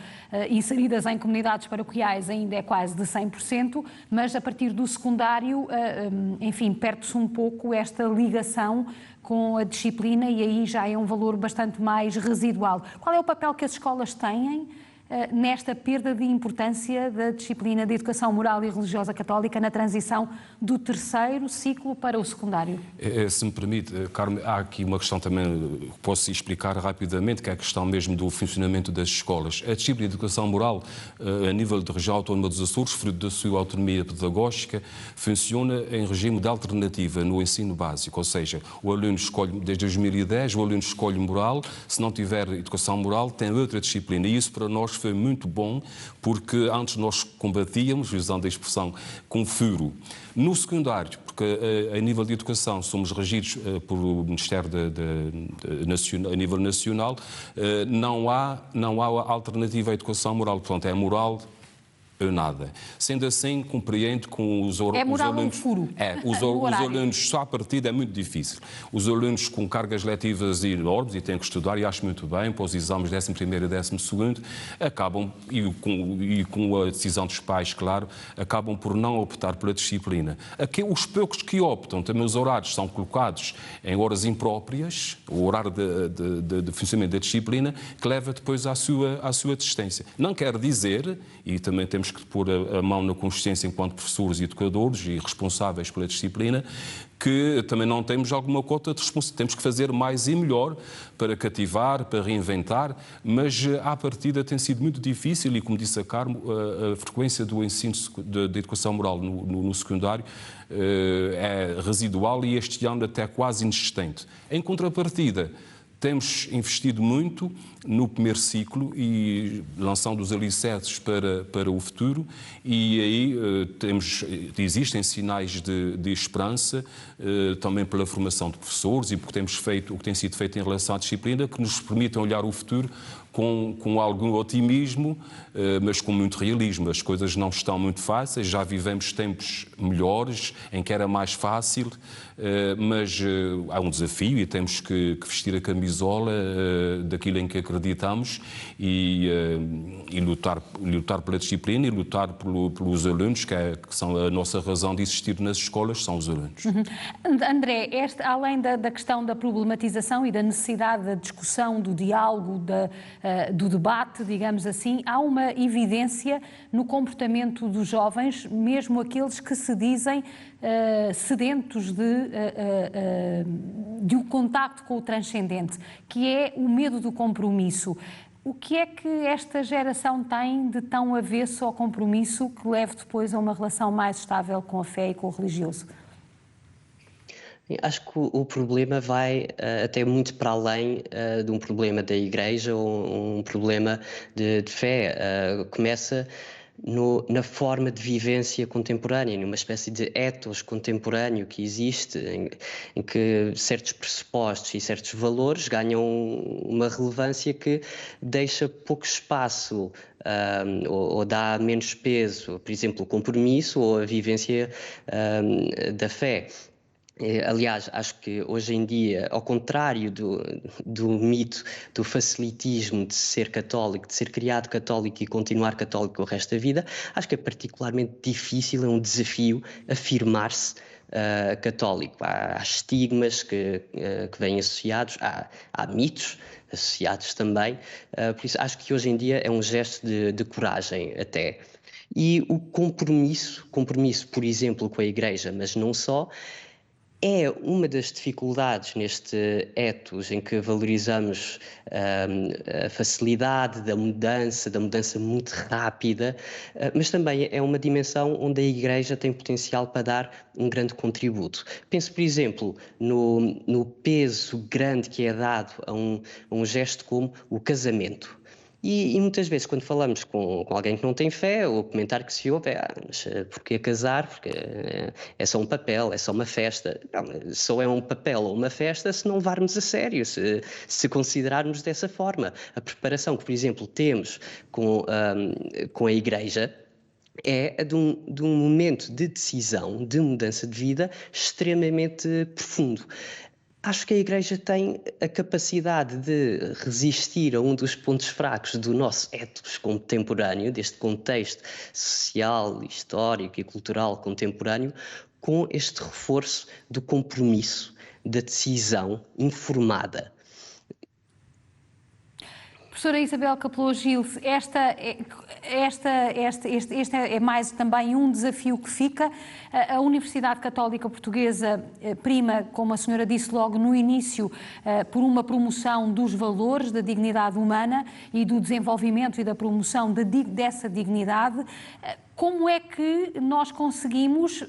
inseridas em comunidades paroquiais ainda é quase de 100%, mas a partir do secundário, enfim, perde-se um pouco esta ligação com a disciplina e aí já é um valor bastante mais residual. Qual é o papel que as escolas têm nesta perda de importância da disciplina de educação moral e religiosa católica na transição do terceiro ciclo para o secundário? Se me permite, Carmen, há aqui uma questão também que posso explicar rapidamente, que é a questão mesmo do funcionamento das escolas. A disciplina de educação moral, a nível da região autónoma dos Açores, fruto da sua autonomia pedagógica, funciona em regime de alternativa no ensino básico, ou seja, o aluno escolhe, desde 2010, o aluno escolhe moral, se não tiver educação moral, tem outra disciplina, e isso para nós foi muito bom, porque antes nós combatíamos, usando a expressão, com furo. No secundário, porque a nível de educação somos regidos pelo Ministério a nível nacional, não há alternativa à educação moral, portanto é moral nada. Sendo assim, compreendo com os alunos... É moral um furo. Os alunos, só a partida é muito difícil. Os alunos com cargas letivas enormes e têm que estudar, e acho muito bem, para os exames 11º e 12º, acabam, e com a decisão dos pais, claro, acabam por não optar pela disciplina. Aqui, os poucos que optam, também os horários são colocados em horas impróprias, o horário de funcionamento da disciplina, que leva depois à sua desistência. Não quer dizer, e também temos que pôr a mão na consciência enquanto professores e educadores e responsáveis pela disciplina, que também não temos alguma cota de responsabilidade. Temos que fazer mais e melhor para cativar, para reinventar, mas à partida tem sido muito difícil e, como disse a Carmo, a frequência do ensino de educação moral no secundário é residual e este ano até quase inexistente. Em contrapartida, Temos investido muito no primeiro ciclo e lançando os alicerces para o futuro, e aí existem sinais de esperança, também pela formação de professores e porque temos feito o que tem sido feito em relação à disciplina, que nos permitem olhar o futuro com algum otimismo, mas com muito realismo. As coisas não estão muito fáceis, já vivemos tempos melhores, em que era mais fácil, mas há um desafio e temos que vestir a camisola daquilo em que acreditamos e lutar pela disciplina e lutar pelos alunos, que são a nossa razão de existir nas escolas, são os alunos. André, além da questão da problematização e da necessidade da discussão, do diálogo, do debate, digamos assim, há uma evidência no comportamento dos jovens, mesmo aqueles que se dizem sedentos de um contacto com o transcendente, que é o medo do compromisso. O que é que esta geração tem de tão avesso ao compromisso que leve depois a uma relação mais estável com a fé e com o religioso? Acho que o problema vai até muito para além de um problema da Igreja ou um problema de fé. Começa na forma de vivência contemporânea, numa espécie de ethos contemporâneo que existe, em que certos pressupostos e certos valores ganham uma relevância que deixa pouco espaço ou dá menos peso, por exemplo, o compromisso ou a vivência da fé. Aliás, acho que hoje em dia, ao contrário do mito do facilitismo de ser católico, de ser criado católico e continuar católico o resto da vida, acho que é particularmente difícil, é um desafio afirmar-se católico. Há estigmas que vêm associados, há mitos associados também, por isso acho que hoje em dia é um gesto de coragem até. E o compromisso, por exemplo, com a Igreja, mas não só, é uma das dificuldades neste ethos em que valorizamos a facilidade da mudança muito rápida, mas também é uma dimensão onde a Igreja tem potencial para dar um grande contributo. Penso, por exemplo, no peso grande que é dado a um gesto como o casamento. E muitas vezes, quando falamos com alguém que não tem fé, o comentário que se ouve é mas porquê casar? Porque é só um papel, é só uma festa. Não, só é um papel ou uma festa se não levarmos a sério, se considerarmos dessa forma. A preparação que, por exemplo, temos com a Igreja é de um momento de decisão, de mudança de vida extremamente profundo. Acho que a Igreja tem a capacidade de resistir a um dos pontos fracos do nosso ethos contemporâneo, deste contexto social, histórico e cultural contemporâneo, com este reforço do compromisso, da decisão informada. Professora Isabel Capelou Gil, este é mais também um desafio que fica. A Universidade Católica Portuguesa prima, como a senhora disse logo no início, por uma promoção dos valores da dignidade humana e do desenvolvimento e da promoção dessa dignidade. Como é que nós conseguimos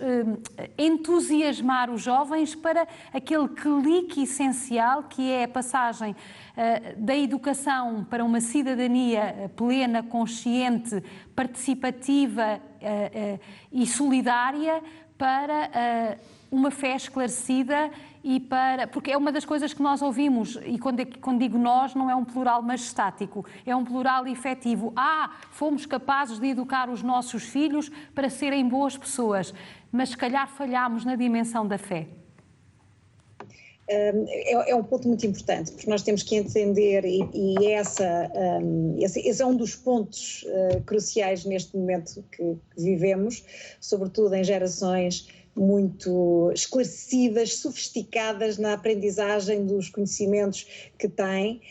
entusiasmar os jovens para aquele clique essencial que é a passagem da educação para uma cidadania plena, consciente, participativa e solidária para uma fé esclarecida porque é uma das coisas que nós ouvimos, e quando digo nós, não é um plural majestático, é um plural efetivo. Fomos capazes de educar os nossos filhos para serem boas pessoas, mas se calhar falhámos na dimensão da fé. É um ponto muito importante, porque nós temos que entender, e esse é um dos pontos cruciais neste momento que vivemos, sobretudo em gerações muito esclarecidas, sofisticadas na aprendizagem dos conhecimentos que têm,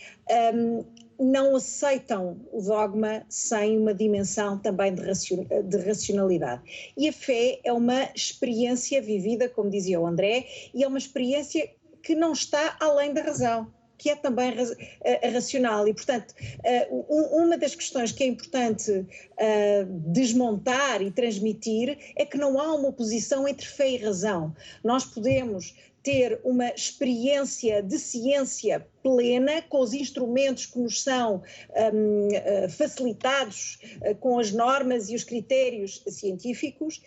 não aceitam o dogma sem uma dimensão também de racionalidade. E a fé é uma experiência vivida, como dizia o André, e é uma experiência que não está além da razão, que é também racional. E, portanto, uma das questões que é importante desmontar e transmitir é que não há uma oposição entre fé e razão. Nós podemos ter uma experiência de ciência plena, com os instrumentos que nos são facilitados com as normas e os critérios científicos,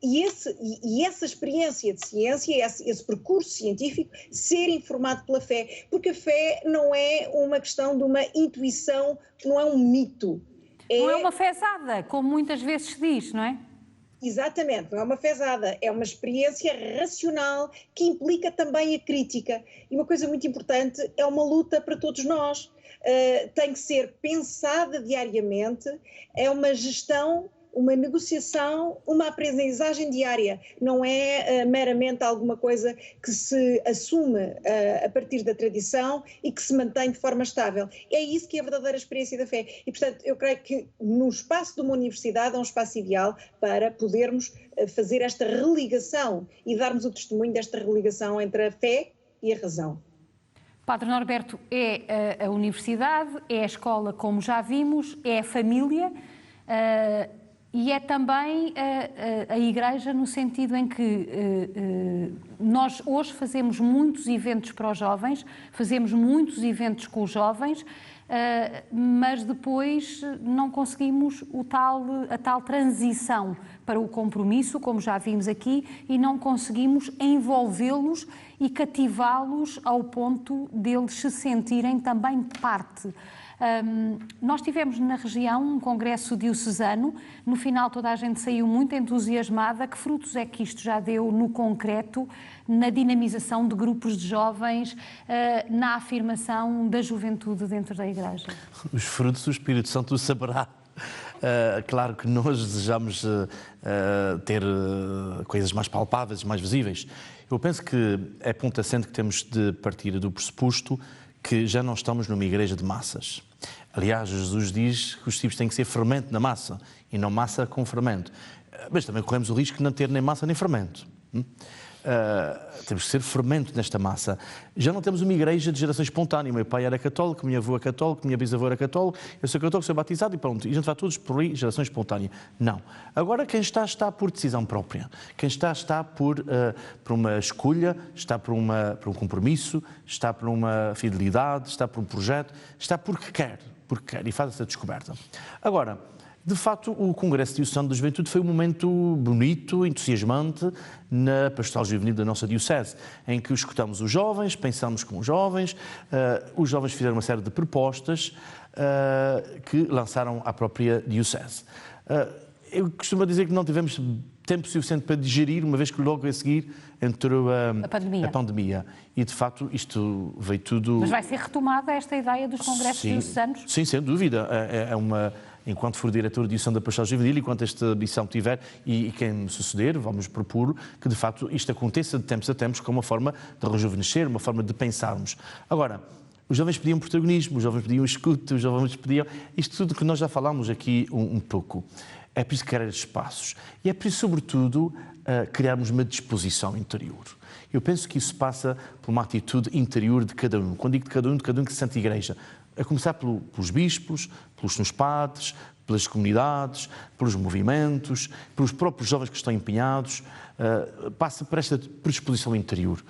e essa experiência de ciência, esse percurso científico, ser informado pela fé, porque a fé não é uma questão de uma intuição, não é um mito. Não é uma fezada, como muitas vezes se diz, não é? Exatamente, não é uma fezada, é uma experiência racional que implica também a crítica. E uma coisa muito importante, é uma luta para todos nós. Tem que ser pensada diariamente, é uma gestão, uma negociação, uma aprendizagem diária. Não é meramente alguma coisa que se assume a partir da tradição e que se mantém de forma estável. É isso que é a verdadeira experiência da fé. E, portanto, eu creio que no espaço de uma universidade é um espaço ideal para podermos fazer esta religação e darmos o testemunho desta religação entre a fé e a razão. Padre Norberto, é a universidade, é a escola, como já vimos, é a família, e é também a Igreja, no sentido em que nós hoje fazemos muitos eventos para os jovens, fazemos muitos eventos com os jovens, mas depois não conseguimos a tal transição para o compromisso, como já vimos aqui, e não conseguimos envolvê-los e cativá-los ao ponto deles se sentirem também parte. Nós tivemos na região um congresso diocesano, no final toda a gente saiu muito entusiasmada. Que frutos é que isto já deu no concreto, na dinamização de grupos de jovens, na afirmação da juventude dentro da Igreja? Os frutos o Espírito Santo o saberá. Claro que nós desejamos ter coisas mais palpáveis, mais visíveis. Eu penso que é ponto assente que temos de partir do pressuposto que já não estamos numa igreja de massas. Aliás, Jesus diz que os discípulos têm que ser fermento na massa e não massa com fermento. Mas também corremos o risco de não ter nem massa nem fermento. Temos que ser fermento nesta massa. Já não temos uma igreja de geração espontânea. Meu pai era católico, minha avó é católica, minha bisavó era católico, eu sou católico, sou batizado e pronto. E a gente vai todos por aí, geração espontânea. Não. Agora quem está por decisão própria. Quem está por uma escolha, está por um compromisso, está por uma fidelidade, está por um projeto, está porque quer e faz essa descoberta. Agora, de facto, o Congresso Diocesano da Juventude foi um momento bonito, entusiasmante na pastoral juvenil da nossa diocese, em que escutamos os jovens, pensamos com os jovens fizeram uma série de propostas que lançaram à própria diocese. Eu costumo dizer que não tivemos tempo suficiente para digerir, uma vez que logo a seguir entrou a pandemia. E, de facto, isto veio tudo... Mas vai ser retomada esta ideia dos congressos diocesanos? Sim, sem dúvida. Enquanto for diretor de direção da pastoral juvenil, enquanto esta missão tiver e quem me suceder, vamos propor que, de facto, isto aconteça de tempos a tempos como uma forma de rejuvenescer, uma forma de pensarmos. Agora, os jovens pediam protagonismo, os jovens pediam escuta, os jovens pediam... Isto tudo que nós já falámos aqui um pouco. É preciso criar espaços. E é preciso, sobretudo, criarmos uma disposição interior. Eu penso que isso passa por uma atitude interior de cada um. Quando digo de cada um que se sente igreja. A começar pelos bispos, pelos seus padres, pelas comunidades, pelos movimentos, pelos próprios jovens que estão empenhados, passa por esta predisposição interior.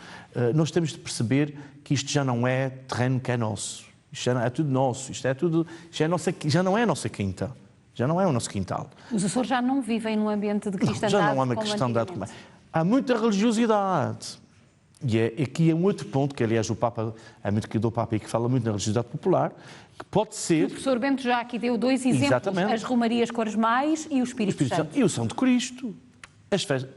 Nós temos de perceber que isto já não é terreno que é nosso. Isto já é tudo nosso, já não é a nossa quinta. Já não é o nosso quintal. Os Açores já não vivem num ambiente de cristandade. Já não há uma cristandade. Há muita religiosidade. E aqui é um outro ponto, que aliás o Papa, é muito querido o Papa e que fala muito na religiosidade popular, que pode ser... O professor Bento já aqui deu dois exemplos, exatamente. As Romarias Quaresmais e o Espírito Santo. E o São de Cristo.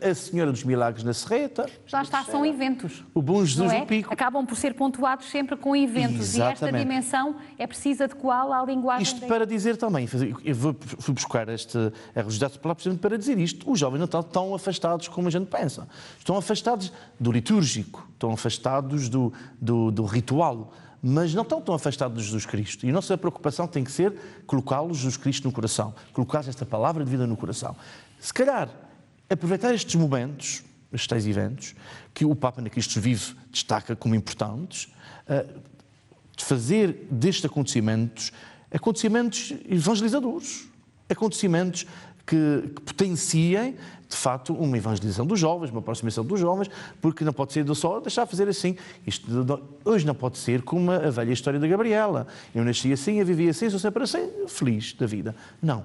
A Senhora dos Milagres na Serreta. Já está, são eventos. O Bom Jesus no Pico. Acabam por ser pontuados sempre com eventos. Exatamente. E esta dimensão é preciso adequá-la à linguagem. Isto para dizer também, eu fui buscar a religiosidade popular precisamente para dizer isto. Os jovens não estão afastados como a gente pensa. Estão afastados do litúrgico, estão afastados do ritual, mas não estão tão afastados de Jesus Cristo. E a nossa preocupação tem que ser colocá-los Jesus Cristo no coração, colocar esta palavra de vida no coração. Se calhar, aproveitar estes momentos estes tais eventos, que o Papa na Cristo Vive destaca como importantes, de fazer destes acontecimentos evangelizadores, acontecimentos que potenciem, de facto, uma evangelização dos jovens, uma aproximação dos jovens, porque não pode ser só deixar fazer assim. Isto hoje não pode ser como a velha história da Gabriela. Eu nasci assim, eu vivi assim, sou sempre assim, feliz da vida. Não.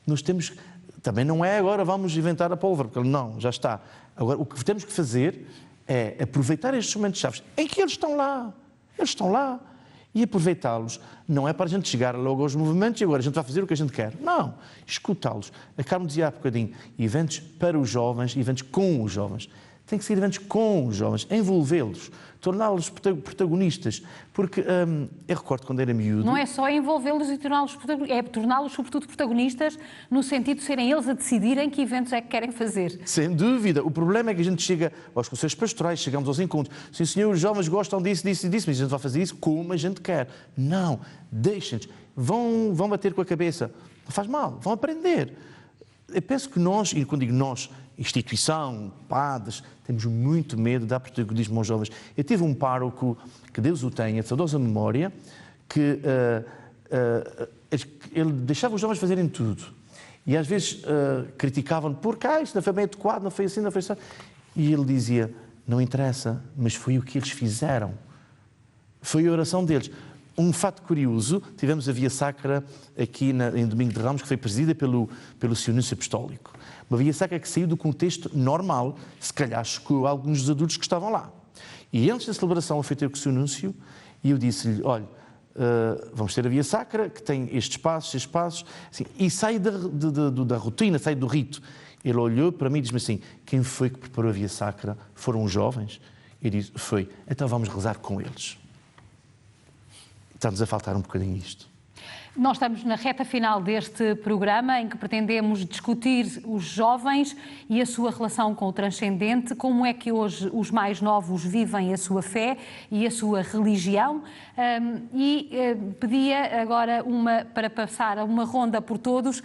Nós temos... Também não é agora vamos inventar a pólvora, porque não, já está. Agora, o que temos que fazer é aproveitar estes momentos chaves em que eles estão lá. Eles estão lá. E aproveitá-los não é para a gente chegar logo aos movimentos e agora a gente vai fazer o que a gente quer. Não, escutá-los. A Carmen dizia há bocadinho, eventos para os jovens, eventos com os jovens. Tem que ser eventos com os jovens, envolvê-los, torná-los protagonistas. Porque eu recordo quando era miúdo... Não é só envolvê-los e torná-los protagonistas, é torná-los sobretudo protagonistas no sentido de serem eles a decidirem que eventos é que querem fazer. Sem dúvida. O problema é que a gente chega aos conselhos pastorais, chegamos aos encontros. Sim, senhor, os jovens gostam disso, disso e disso, mas a gente vai fazer isso como a gente quer. Não, deixem-nos. Vão bater com a cabeça. Não faz mal, vão aprender. Eu penso que nós, e quando digo nós, instituição, padres, temos muito medo de dar protagonismo aos jovens. Eu tive um pároco, que Deus o tenha, de saudosa memória, que ele deixava os jovens fazerem tudo. E às vezes criticavam-no, porque isto não foi bem adequado, não foi assim, não foi assim. E ele dizia, não interessa, mas foi o que eles fizeram. Foi a oração deles. Um fato curioso, tivemos a Via Sacra aqui em Domingo de Ramos, que foi presidida pelo Sionúncio Apostólico. Uma Via Sacra que saiu do contexto normal, se calhar chocou alguns dos adultos que estavam lá. E antes da celebração eu fui ter com o Sionúncio e eu disse-lhe, olha, vamos ter a Via Sacra, que tem estes passos, assim, e sai da rotina, sai do rito. Ele olhou para mim e disse-me assim, quem foi que preparou a Via Sacra? Foram os jovens? Eu disse, foi. Então vamos rezar com eles. Está-nos a faltar um bocadinho isto. Nós estamos na reta final deste programa em que pretendemos discutir os jovens e a sua relação com o transcendente, como é que hoje os mais novos vivem a sua fé e a sua religião. Pedia agora, para passar a uma ronda por todos,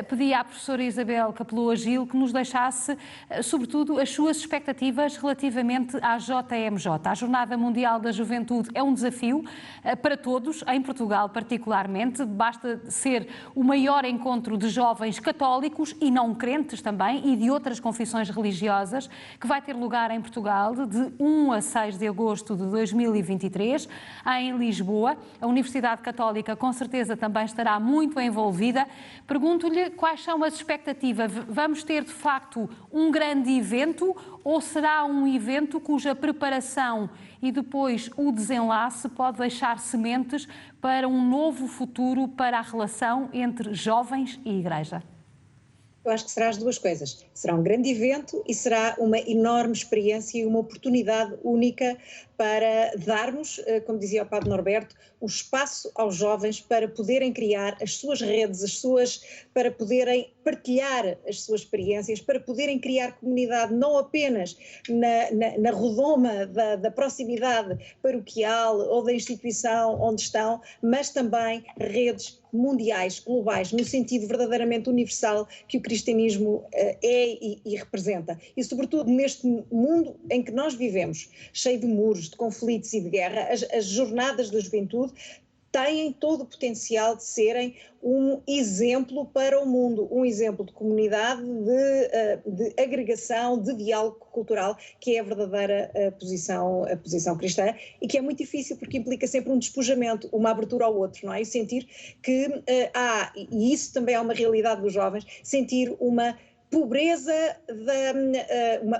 pedia à professora Isabel Capeloa Gil que nos deixasse, sobretudo, as suas expectativas relativamente à JMJ. A Jornada Mundial da Juventude é um desafio para todos, em Portugal particularmente. Basta ser o maior encontro de jovens católicos e não crentes também, e de outras confissões religiosas, que vai ter lugar em Portugal de 1 a 6 de agosto de 2023, em Lisboa. A Universidade Católica com certeza também estará muito envolvida. Pergunto-lhe quais são as expectativas. Vamos ter de facto um grande evento ou será um evento cuja preparação e depois o desenlace pode deixar sementes para um novo futuro para a relação entre jovens e Igreja? Eu acho que será as duas coisas. Será um grande evento e será uma enorme experiência e uma oportunidade única para darmos, como dizia o Padre Norberto, um espaço aos jovens para poderem criar as suas redes, para poderem partilhar as suas experiências, para poderem criar comunidade não apenas na redoma da proximidade paroquial ou da instituição onde estão, mas também redes mundiais, globais, no sentido verdadeiramente universal que o cristianismo é e representa. E sobretudo neste mundo em que nós vivemos, cheio de muros, de conflitos e de guerra, as jornadas da juventude têm todo o potencial de serem um exemplo para o mundo, um exemplo de comunidade, de agregação, de diálogo cultural, que é a verdadeira posição cristã e que é muito difícil porque implica sempre um despojamento, uma abertura ao outro, não é? E sentir que e isso também é uma realidade dos jovens, sentir uma pobreza,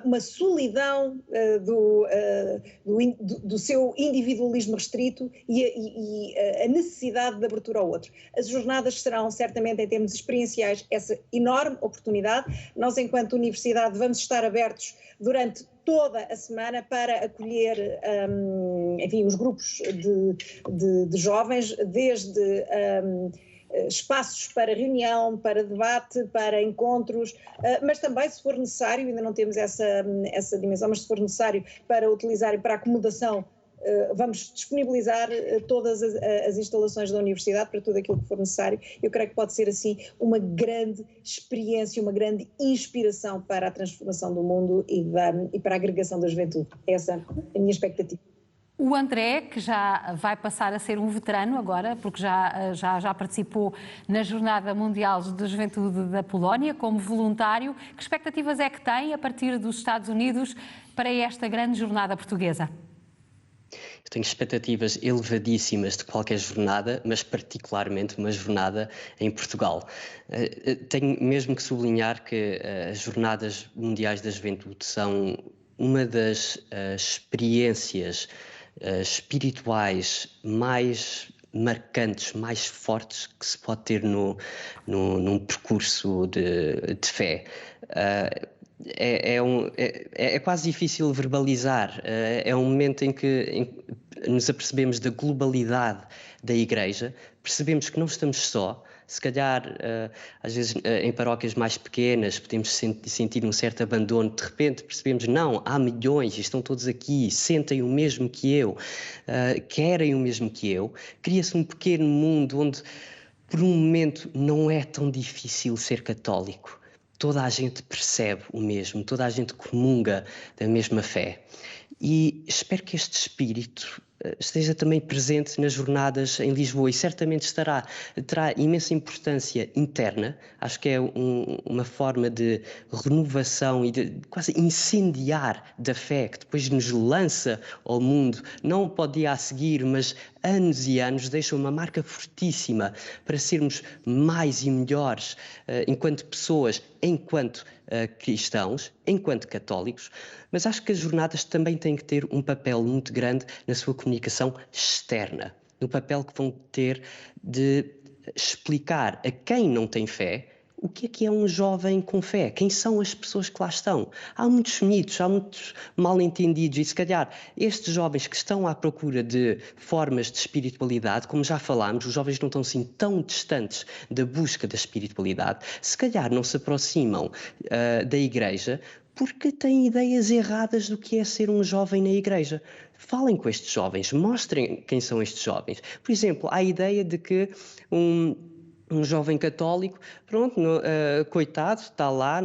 uma solidão do seu individualismo restrito e a necessidade de abertura ao outro. As jornadas serão certamente, em termos experienciais, essa enorme oportunidade. Nós, enquanto universidade, vamos estar abertos durante toda a semana para acolher, enfim, os grupos de jovens, desde espaços para reunião, para debate, para encontros, mas também, se for necessário, ainda não temos essa dimensão, mas se for necessário para utilizar para acomodação vamos disponibilizar todas as instalações da universidade para tudo aquilo que for necessário. Eu creio que pode ser assim uma grande experiência, uma grande inspiração para a transformação do mundo e para a agregação da juventude. Essa é a minha expectativa. O André, que já vai passar a ser um veterano agora, porque já participou na Jornada Mundial da Juventude da Polónia como voluntário, que expectativas é que tem a partir dos Estados Unidos para esta grande jornada portuguesa? Eu tenho expectativas elevadíssimas de qualquer jornada, mas particularmente uma jornada em Portugal. Tenho mesmo que sublinhar que as Jornadas Mundiais da Juventude são uma das experiências espirituais mais marcantes, mais fortes que se pode ter num percurso de fé. É quase difícil verbalizar. É um momento em que nos apercebemos da globalidade da Igreja, percebemos que não estamos só. Se calhar, às vezes, em paróquias mais pequenas, podemos sentir um certo abandono. De repente, percebemos, não, há milhões, estão todos aqui, sentem o mesmo que eu, querem o mesmo que eu. Cria-se um pequeno mundo onde, por um momento, não é tão difícil ser católico. Toda a gente percebe o mesmo, toda a gente comunga da mesma fé. E espero que este espírito esteja também presente nas jornadas em Lisboa e certamente terá imensa importância interna. Acho que é uma forma de renovação e de quase incendiar da fé que depois nos lança ao mundo, não para o dia a seguir, mas anos e anos, deixa uma marca fortíssima para sermos mais e melhores enquanto pessoas, enquanto cristãos, enquanto católicos, mas acho que as jornadas também têm que ter um papel muito grande na sua comunicação externa, no papel que vão ter de explicar a quem não tem fé o que é um jovem com fé, quem são as pessoas que lá estão. Há muitos mitos, há muitos mal-entendidos e se calhar estes jovens que estão à procura de formas de espiritualidade, como já falámos, os jovens não estão assim tão distantes da busca da espiritualidade, se calhar não se aproximam da Igreja porque têm ideias erradas do que é ser um jovem na Igreja. Falem com estes jovens, mostrem quem são estes jovens. Por exemplo, há a ideia de que um jovem católico, pronto, coitado, está lá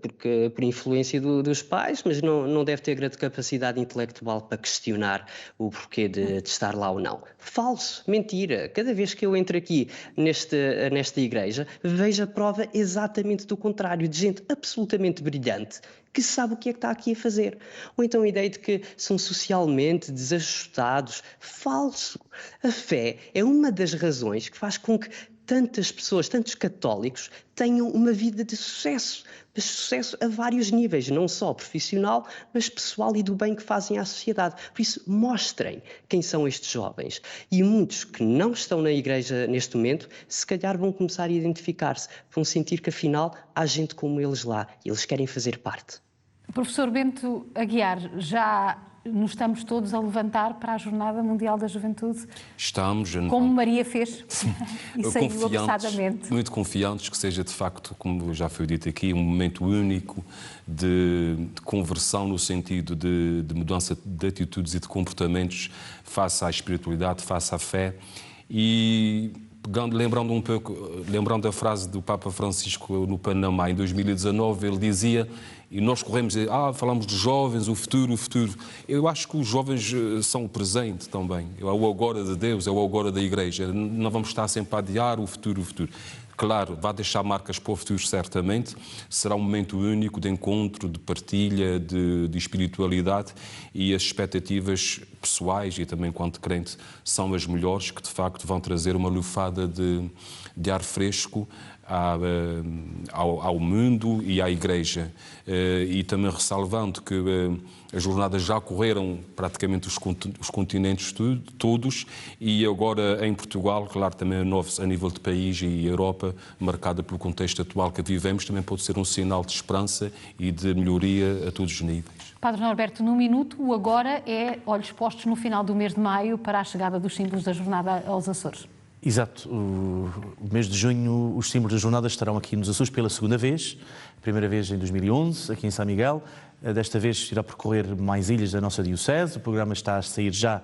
porque, por influência dos pais, mas não deve ter grande capacidade intelectual para questionar o porquê de estar lá ou não. Falso, mentira. Cada vez que eu entro aqui nesta igreja, vejo a prova exatamente do contrário, de gente absolutamente brilhante, que sabe o que é que está aqui a fazer. Ou então a ideia de que são socialmente desajustados. Falso. A fé é uma das razões que faz com que tantas pessoas, tantos católicos, tenham uma vida de sucesso, mas sucesso a vários níveis, não só profissional, mas pessoal e do bem que fazem à sociedade. Por isso, mostrem quem são estes jovens. E muitos que não estão na Igreja neste momento, se calhar vão começar a identificar-se, vão sentir que afinal há gente como eles lá e eles querem fazer parte. Professor Bento Aguiar, já nos estamos todos a levantar para a Jornada Mundial da Juventude? Estamos. Como Maria fez e saiu apressadamente. Muito confiantes que seja, de facto, como já foi dito aqui, um momento único de conversão no sentido de mudança de atitudes e de comportamentos face à espiritualidade, face à fé. E lembrando a frase do Papa Francisco no Panamá em 2019, ele dizia, e nós falamos de jovens, o futuro. Eu acho que os jovens são o presente também. É o agora de Deus, é o agora da Igreja. Não vamos estar sempre a adiar o futuro. Claro, vai deixar marcas para o futuro, certamente. Será um momento único de encontro, de partilha, de espiritualidade, e as expectativas pessoais e também enquanto crente são as melhores, que de facto vão trazer uma lufada de ar fresco ao mundo e à Igreja. E também ressalvando que as jornadas já correram praticamente os continentes todos, e agora em Portugal, claro, também a nível de país e Europa, marcada pelo contexto atual que vivemos, também pode ser um sinal de esperança e de melhoria a todos os níveis. Padre Norberto, num minuto, o agora é olhos postos no final do mês de maio para a chegada dos símbolos da jornada aos Açores. Exato. O mês de junho, os símbolos da jornada estarão aqui nos Açores pela segunda vez. Primeira vez em 2011, aqui em São Miguel. Desta vez irá percorrer mais ilhas da nossa diocese. O programa está a sair já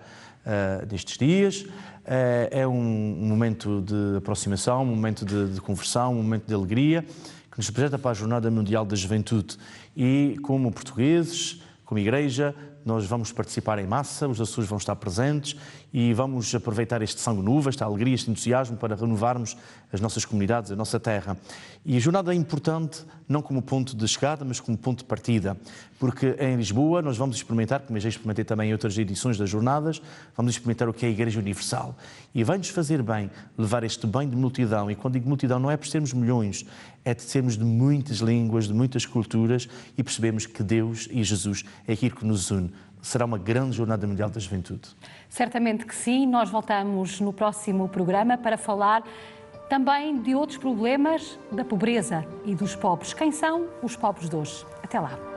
nestes dias. É um momento de aproximação, um momento de conversão, um momento de alegria, que nos projeta para a Jornada Mundial da Juventude. E como portugueses, como igreja, nós vamos participar em massa, os Açores vão estar presentes e vamos aproveitar este sangue novo, esta alegria, este entusiasmo para renovarmos as nossas comunidades, a nossa terra. E a jornada é importante não como ponto de chegada, mas como ponto de partida, porque em Lisboa nós vamos experimentar, como eu já experimentei também em outras edições das jornadas, vamos experimentar o que é a Igreja Universal. E vai-nos fazer bem levar este bem de multidão, e quando digo multidão não é por sermos milhões, é de sermos de muitas línguas, de muitas culturas e percebemos que Deus e Jesus é aquilo que nos une. Será uma grande Jornada Mundial da Juventude. Certamente que sim. Nós voltamos no próximo programa para falar também de outros problemas da pobreza e dos pobres. Quem são os pobres de hoje? Até lá.